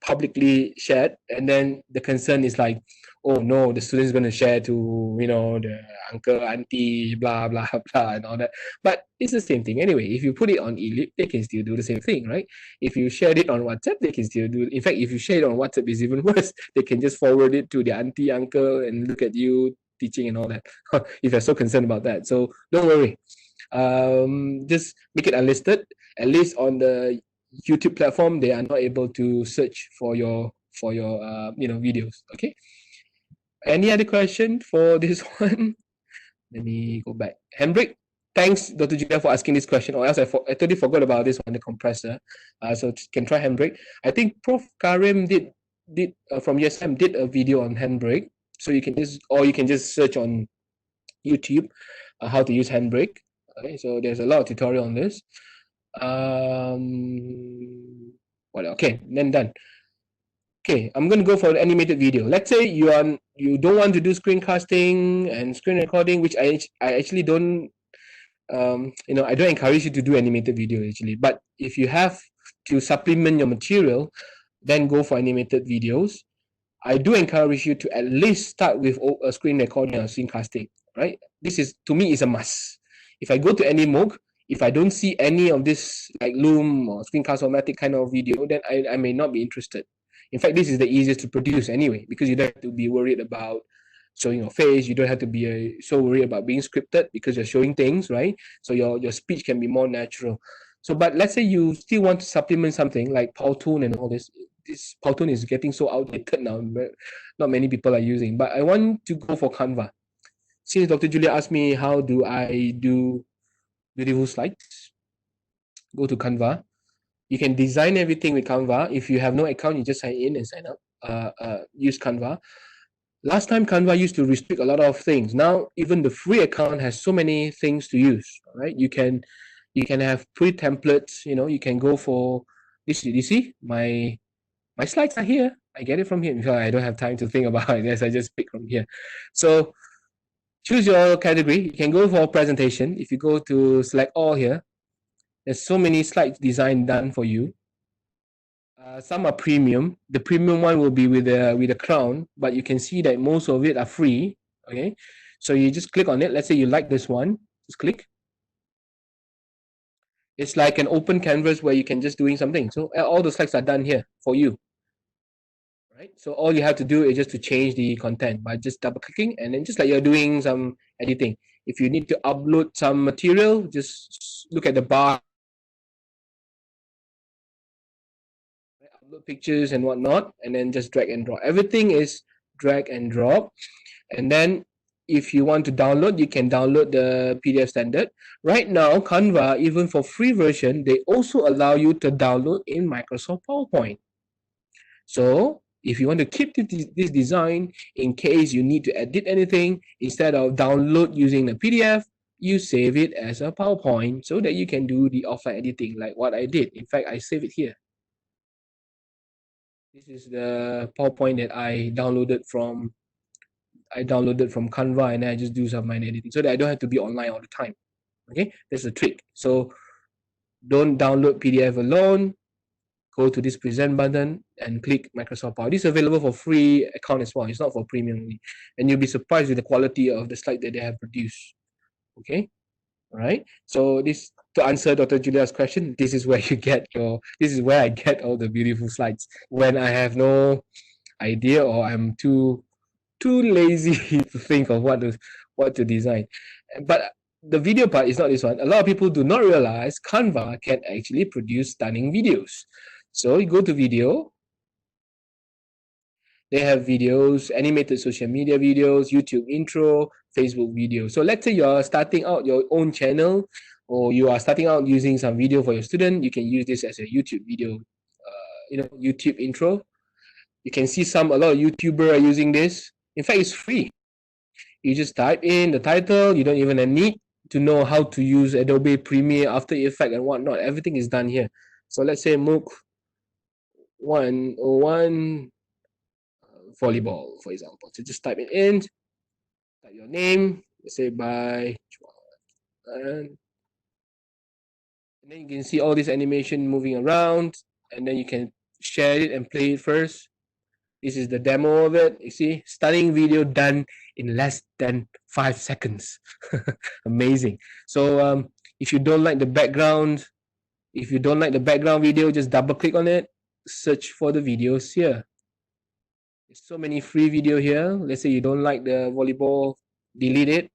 publicly shared, and then the concern is like, oh no, the student is going to share to the uncle, auntie, blah blah blah and all that. But it's the same thing anyway. If you put it on eLeap, they can still do the same thing, right? If you shared it on WhatsApp, they can still do it. In fact, if you share it on WhatsApp, it's even worse. They can just forward it to the auntie, uncle, and look at you teaching and all that. If you're so concerned about that, so don't worry. Just make it unlisted. At least on the YouTube platform, they are not able to search for your videos. Okay. Any other question for this one? Let me go back. Handbrake. Thanks, Dr. Julia, for asking this question. Or else I totally forgot about this one, the compressor. So can try Handbrake. I think Prof. Karim did from USM did a video on Handbrake. So you can just search on YouTube how to use Handbrake. Okay, so there's a lot of tutorial on this. Well, okay, then done. Okay, I'm going to go for the animated video. Let's say you don't want to do screencasting and screen recording, which I actually don't. I don't encourage you to do animated video actually. But if you have to supplement your material, then go for animated videos. I do encourage you to at least start with a screen recording or screencasting. Right? This is, to me, is a must. If I go to any MOOC, if I don't see any of this like Loom or Screencast-O-Matic kind of video, then I may not be interested. In fact, this is the easiest to produce anyway, because you don't have to be worried about showing your face. You don't have to be so worried about being scripted because you're showing things, right? So your speech can be more natural. So, but let's say you still want to supplement something like Powtoon and all this. This Powtoon is getting so outdated now. Not many people are using. But I want to go for Canva. Since Dr. Julia asked me how do I do beautiful slides, go to Canva. You can design everything with Canva. If you have no account, you just sign in and sign up. Use Canva. Last time, Canva used to restrict a lot of things. Now, even the free account has so many things to use. Right? You can have pre-templates. You can go for this. You see, my slides are here. I get it from here because I don't have time to think about it. Yes, I just pick from here. So choose your category. You can go for presentation. If you go to select all here, there's so many slides design done for you. Some are premium. The premium one will be with a crown, but you can see that most of it are free. Okay, so you just click on it. Let's say you like this one, just click. It's like an open canvas where you can just doing something. So all the slides are done here for you. Right? So all you have to do is just to change the content by just double clicking, and then just like you're doing some editing. If you need to upload some material, just look at the bar. Upload pictures and whatnot, and then just drag and drop. Everything is drag and drop. And then if you want to download, you can download the PDF standard. Right now, Canva, even for free version, they also allow you to download in Microsoft PowerPoint. So if you want to keep this design in case you need to edit anything, instead of download using the PDF, you save it as a PowerPoint so that you can do the offline editing like what I did. In fact, I save it here. This is the PowerPoint that I downloaded from Canva, and I just do some minor editing so that I don't have to be online all the time. Okay, that's the trick. So don't download PDF alone. Go to this present button and click Microsoft Power. This is available for free account as well. It's not for premium, and you'll be surprised with the quality of the slide that they have produced. Okay, all right. So this, to answer Dr. Julia's question, this is where you get this is where I get all the beautiful slides when I have no idea or I'm too lazy to think of what to design. But the video part is not this one. A lot of people do not realize Canva can actually produce stunning videos. So you go to video. They have videos, animated social media videos, YouTube intro, Facebook videos. So let's say you're starting out your own channel, or you are starting out using some video for your student. You can use this as a YouTube video, YouTube intro. You can see a lot of YouTubers are using this. In fact, it's free. You just type in the title. You don't even need to know how to use Adobe Premiere, After Effects, and whatnot. Everything is done here. So let's say Mooc 101 volleyball, for example. So just type it in, type your name, let's say by Chuah. And then you can see all this animation moving around, and then you can share it and play it first. This is the demo of it. You see, stunning video done in less than 5 seconds. Amazing. So if you don't like the background, video, just double click on it, search for the videos here. There's so many free video here. Let's say you don't like the volleyball, delete it.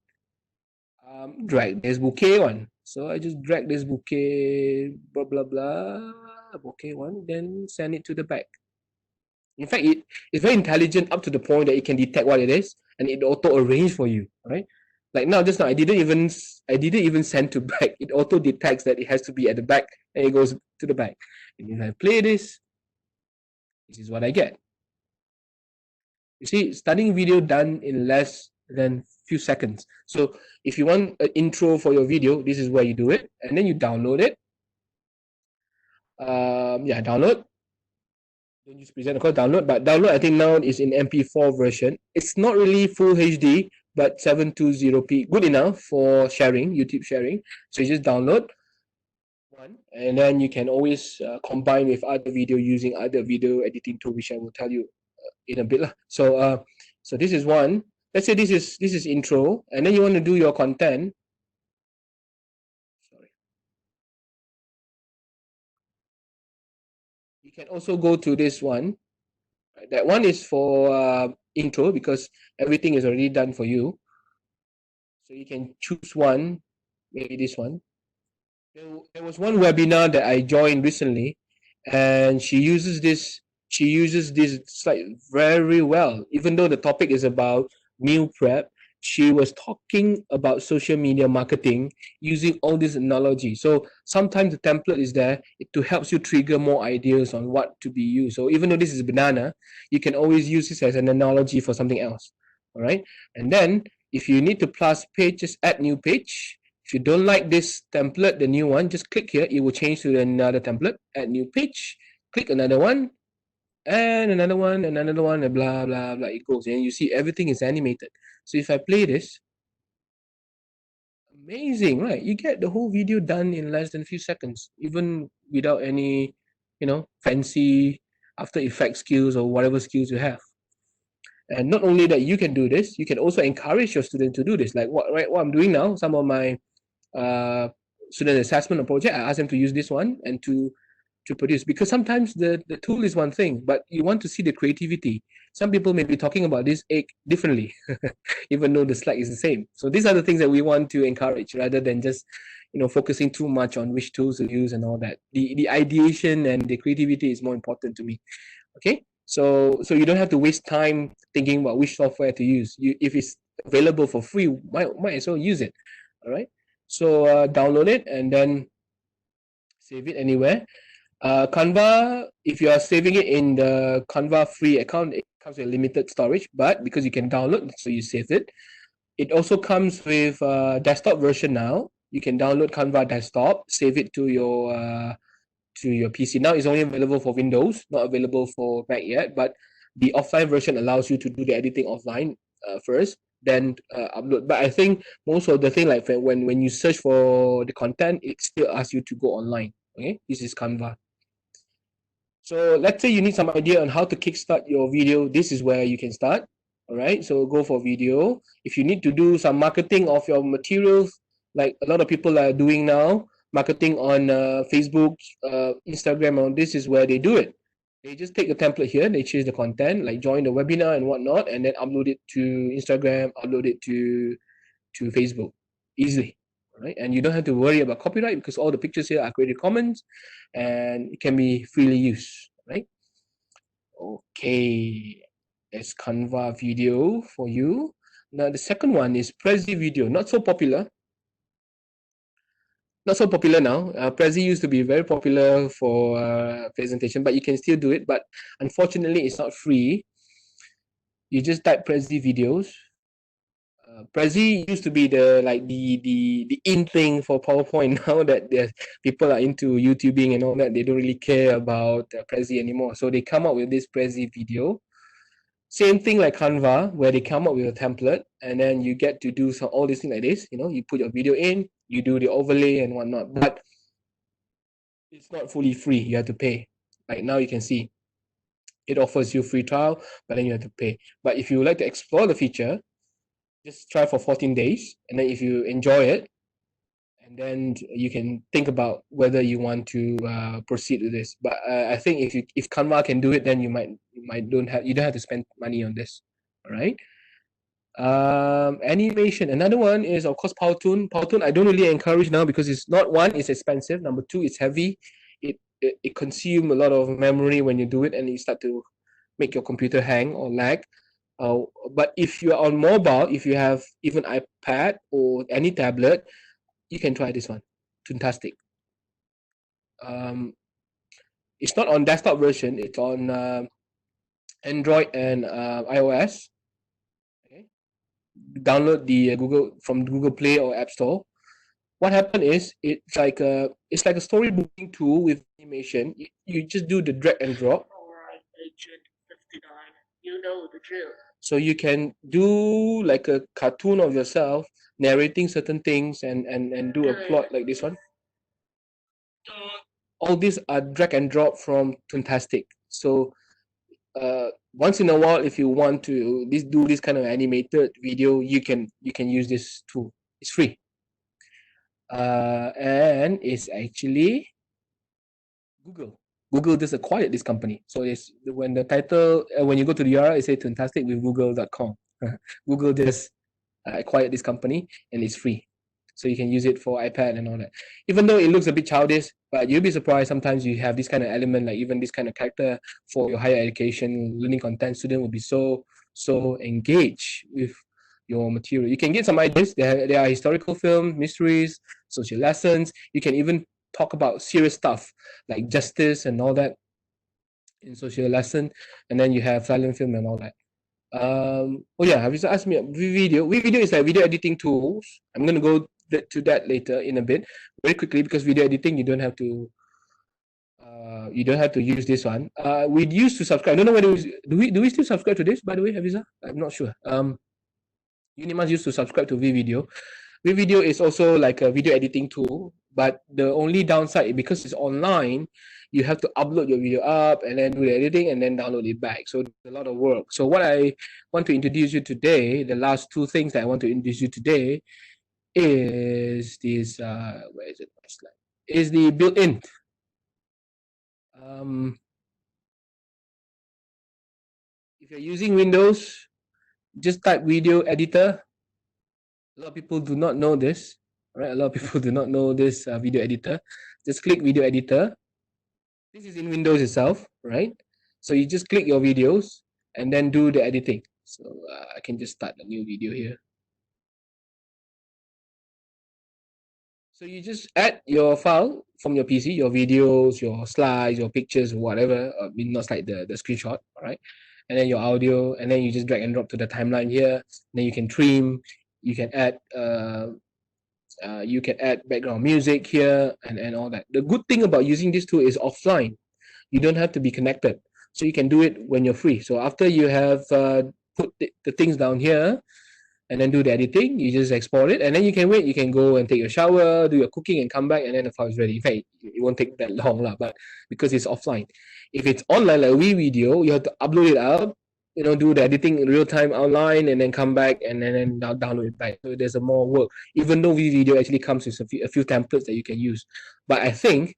Drag this bouquet one. So I just drag this bouquet, blah, blah, blah, bouquet one, then send it to the back. In fact, it's very intelligent up to the point that it can detect what it is, and it auto arrange for you, right? Like now, just now, I didn't even send to back. It auto detects that it has to be at the back, and it goes to the back. And if I play this is what I get. You see, starting video done in less than few seconds. So if you want an intro for your video, this is where you do it, and then you download it. Yeah, download. Don't use present, of course, download. But download, I think now is in MP4 version. It's not really full HD, but 720p, good enough for sharing, YouTube sharing. So you just download one, and then you can always combine with other video using other video editing tool, which I will tell you in a bit lah. So this is one. Let's say this is intro, and then you want to do your content. Sorry. You can also go to this one. That one is for intro because everything is already done for you. So you can choose one, maybe this one. There was one webinar that I joined recently, and she uses this slide very well. Even though the topic is about meal prep, she was talking about social media marketing using all this analogy. So sometimes the template is there to help you trigger more ideas on what to be used. So even though this is banana, you can always use this as an analogy for something else. All right. And then if you need to plus page, just add new page. If you don't like this template, the new one, just click here. It will change to another template, add new page, click another one, and another one, and blah, blah, blah. It goes. And you see everything is animated. So if I play this, amazing, right? You get the whole video done in less than a few seconds, even without any, fancy After Effects skills or whatever skills you have. And not only that you can do this, you can also encourage your student to do this. Like what I'm doing now, some of my student assessment or project, I ask them to use this one and to produce, because sometimes the tool is one thing, but you want to see the creativity. Some people may be talking about this egg differently, even though the slide is the same. So these are the things that we want to encourage rather than just focusing too much on which tools to use and all that. The ideation and the creativity is more important to me. Okay, so you don't have to waste time thinking about which software to use. If it's available for free, might as well use it. All right, so download it and then save it anywhere. Canva, if you are saving it in the Canva free account, it comes with limited storage, but because you can download, so you save it. It also comes with a desktop version now. You can download Canva desktop, save it to your PC. Now it's only available for Windows, not available for Mac yet, but the offline version allows you to do the editing offline first, then upload. But I think most of the thing, like when you search for the content, it still asks you to go online. Okay, this is Canva. So let's say you need some idea on how to kickstart your video. This is where you can start. All right, so go for video. If you need to do some marketing of your materials, like a lot of people are doing now, marketing on Facebook, Instagram, and this is where they do it. They just take the template here, they change the content, like join the webinar and whatnot, and then upload it to Instagram, upload it to Facebook easily. Right? And you don't have to worry about copyright because all the pictures here are Creative Commons and it can be freely used, right? Okay, that's Canva video for you. Now the second one is Prezi video, not so popular. Not so popular now. Prezi used to be very popular for presentation, but you can still do it. But unfortunately, it's not free. You just type Prezi videos. Prezi used to be the in thing for PowerPoint. Now that people are into YouTubing and all that, they don't really care about Prezi anymore. So they come up with this Prezi video. Same thing like Canva, where they come up with a template, and then you get to do all these things like this. You put your video in, you do the overlay and whatnot. But it's not fully free. You have to pay. Like now you can see, it offers you free trial, but then you have to pay. But if you would like to explore the feature, just try for 14 days, and then if you enjoy it, and then you can think about whether you want to proceed with this. But I think if Canva can do it, then you don't have to spend money on this. All right. Animation. Another one is of course Powtoon. Powtoon I don't really encourage now because it's expensive. Number two, it's heavy. It consumes a lot of memory when you do it, and you start to make your computer hang or lag. But if you are on mobile, if you have even iPad or any tablet, you can try this one. Fantastic. It's not on desktop version. It's on Android and iOS. Okay, download the Google Play or App Store. What happened is it's like a storyboarding tool with animation. You just do the drag and drop. Alright, Agent 59, you know the drill. So you can do like a cartoon of yourself narrating certain things and do a plot like this one. All these are drag and drop from Toontastic. So once in a while, if you want to do this kind of animated video, you can use this tool. It's free, and it's actually Google. Google just acquired this company. So it's when the title when you go to the URL, it says Toontastic with Google.com. Google just acquired this company and it's free. So you can use it for iPad and all that. Even though it looks a bit childish, but you'll be surprised sometimes you have this kind of element, like even this kind of character for your higher education learning content student will be so engaged with your material. You can get some ideas. There are historical films, mysteries, social lessons. You can even talk about serious stuff like justice and all that in social lesson. And then you have silent film and all that. Oh yeah, have you asked me video? Video is like video editing tools. I'm gonna go to that later in a bit, very quickly, because video editing you don't have to use this one. We used to subscribe. I don't know whether do we still subscribe to this, by the way, Hafiza? I'm not sure. UNIMAS used to subscribe to VVideo. VVideo is also like a video editing tool, but the only downside, because it's online, you have to upload your video up and then do the editing and then download it back. So it's a lot of work. So what I want to introduce you today, the last two things that I want to introduce you today is this, where is it? My slide. Is the built-in. If you're using Windows, just type video editor. A lot of people do not know this. Right? A lot of people do not know this video editor. Just click video editor. This is in Windows itself, right? So you just click your videos and then do the editing. So I can just start a new video here. So you just add your file from your PC, your videos, your slides, your pictures, whatever. I mean, not like the screenshot, all right? And then your audio, and then you just drag and drop to the timeline here. Then you can trim, you can add background music here and all that. The good thing about using this tool is offline. You don't have to be connected. So you can do it when you're free. So after you have put the things down here and then do the editing, you just export it and then you can wait. You can go and take your shower, do your cooking and come back and then the file is ready. In fact, it won't take that long, but because it's offline. If it's online like VVideo, you have to upload it up, do the editing in real time online and then come back and then download it back. So there's a more work, even though VVideo actually comes with a few templates that you can use. But I think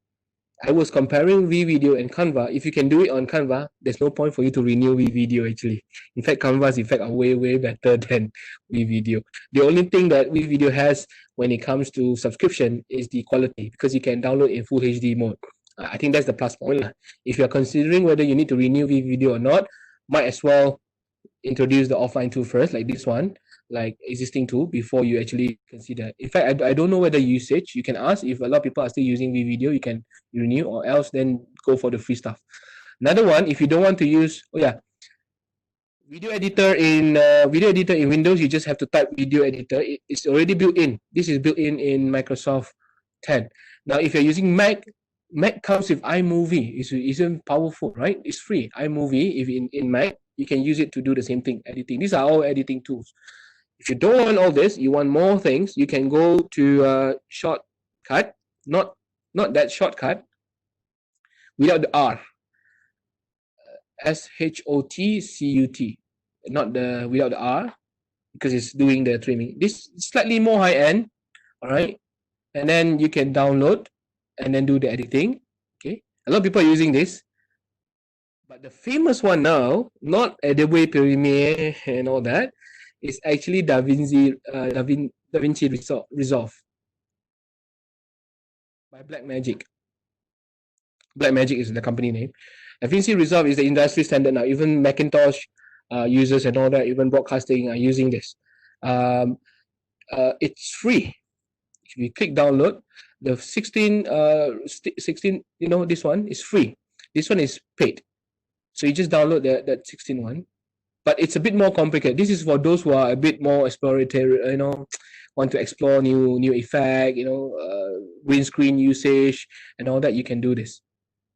I was comparing VVideo and Canva. If you can do it on Canva, there's no point for you to renew VVideo actually. In fact, Canva's effect are way better than VVideo. The only thing that VVideo has when it comes to subscription is the quality, because you can download in full HD mode. I think that's the plus point. If you're considering whether you need to renew VVideo or not, might as well introduce the offline tool first, like this one, like existing tool, before you actually consider. In fact, I don't know whether usage, you can ask if a lot of people are still using VVideo, you can renew, or else then go for the free stuff. Another one, if you don't want to use, video editor in Windows, you just have to type video editor. It's already built in. This is built in Microsoft 10. Now, if you're using Mac comes with iMovie. It's powerful, right? It's free. iMovie, if in Mac, you can use it to do the same thing, editing. These are all editing tools. If you don't want all this, you want more things, you can go to shortcut, not that shortcut, without the R. SHOTCUT, not the without the R, because it's doing the trimming. This is slightly more high end, all right? And then you can download and then do the editing. Okay, a lot of people are using this, but the famous one now, not Adobe Premiere and all that, is actually DaVinci Resolve by Blackmagic. Blackmagic is the company name. DaVinci Resolve is the industry standard now. Even Macintosh users and all that, even broadcasting are using this. It's free. If you click download, the 16, this one is free. This one is paid. So you just download that 16 one, but it's a bit more complicated. This is for those who are a bit more exploratory, want to explore new effect, green screen usage and all that. You can do this.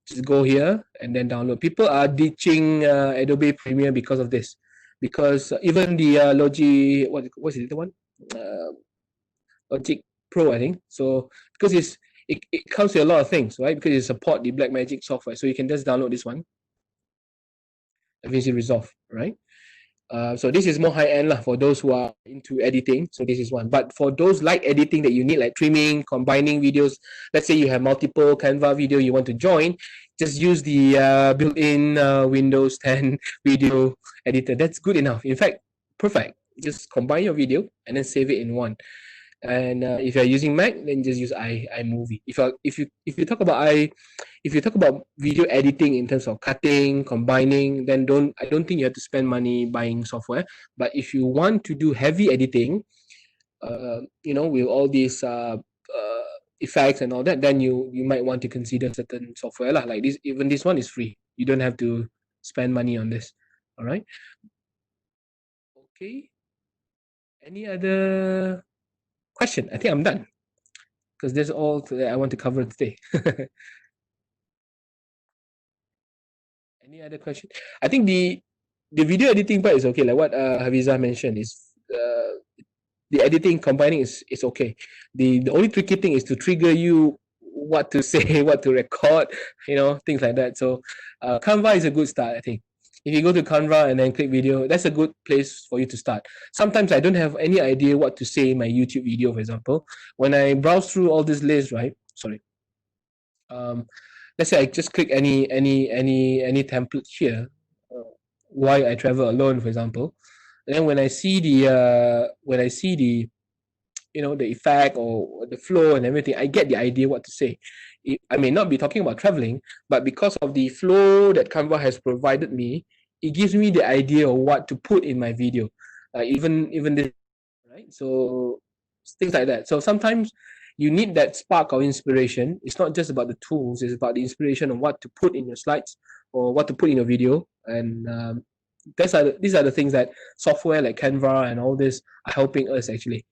Just go here and then download. People are ditching Adobe Premiere because of this, because even the Logic, what's it, the one? Logic Pro, I think. So because it comes with a lot of things, right? Because it support the Blackmagic software, so you can just download this one, DaVinci Resolve, right? So this is more high end for those who are into editing. So this is one. But for those light editing that you need, like trimming, combining videos, let's say you have multiple Canva video you want to join, just use the built-in Windows 10 video editor. That's good enough. In fact, perfect. Just combine your video and then save it in one. And if you're using Mac, then just use iMovie. If you talk about video editing in terms of cutting, combining, then I don't think you have to spend money buying software. But if you want to do heavy editing, with all these effects and all that, then you might want to consider certain software lah. Like this, even this one is free. You don't have to spend money on this. All right. Okay. Any other question? I think I'm done because that's all that I want to cover today. Any other question? I think the video editing part is okay. Like what Hafiza mentioned is the editing combining is okay. The only tricky thing is to trigger you what to say, what to record, things like that. So Canva is a good start, I think. If you go to Canva and then click video, that's a good place for you to start. Sometimes I don't have any idea what to say in my YouTube video, for example. When I browse through all this list, right? Sorry. Let's say I just click any template here. Why I travel alone, for example. And then when I see the the effect or the flow and everything, I get the idea what to say. I may not be talking about traveling, but because of the flow that Canva has provided me, it gives me the idea of what to put in my video. Even this, right? So things like that. So sometimes you need that spark of inspiration. It's not just about the tools; it's about the inspiration of what to put in your slides or what to put in your video. And these are the things that software like Canva and all this are helping us actually.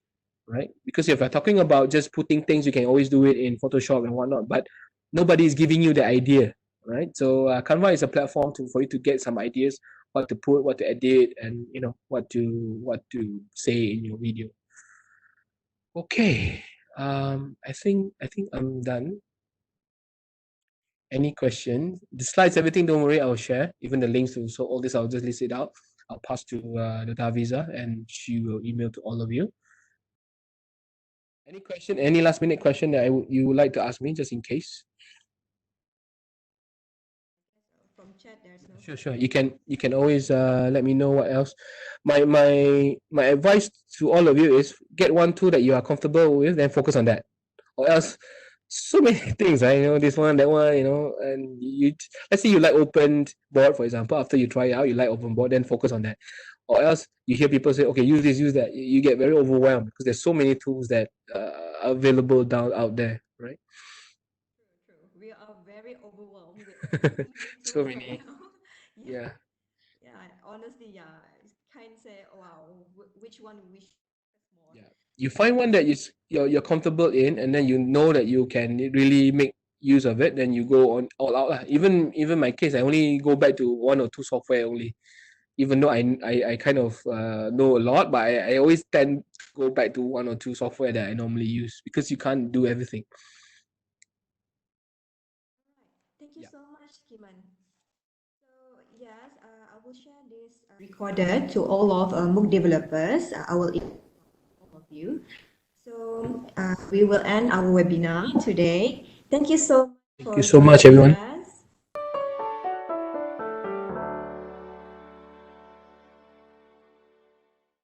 Right? Because if you're talking about just putting things, you can always do it in Photoshop and whatnot, but nobody is giving you the idea, right? So Canva is a platform for you to get some ideas, what to put, what to edit, and what to say in your video. Okay, I think I'm done. Any questions? The slides, everything, don't worry, I'll share. Even the links to all this, I'll just list it out. I'll pass to the Daviza, and she will email to all of you. Any question? Any last minute question that you would like to ask me, just in case? From chat, there's no. Sure. You can always let me know what else. My advice to all of you is get one tool that you are comfortable with, then focus on that. Or else, so many things, right? This one, that one, and let's say you like open board, for example. After you try it out, you like open board, then focus on that. Or else you hear people say, okay, use this, use that. You get very overwhelmed because there's so many tools that are available out there, right? True. We are very overwhelmed with so many. Yeah. Yeah. Honestly, yeah. I can't say, wow, which one we should focus more. Yeah. You find one that you're comfortable in, and then you know that you can really make use of it. Then you go on all out. Even my case, I only go back to one or two software only. Even though I kind of know a lot, but I always tend to go back to one or two software that I normally use because you can't do everything. Thank you so much, Kiman. So yes, I will share this recorder to all of MOOC developers. I will invite all of you. So we will end our webinar today. Thank you so much. Thank you so much, everyone.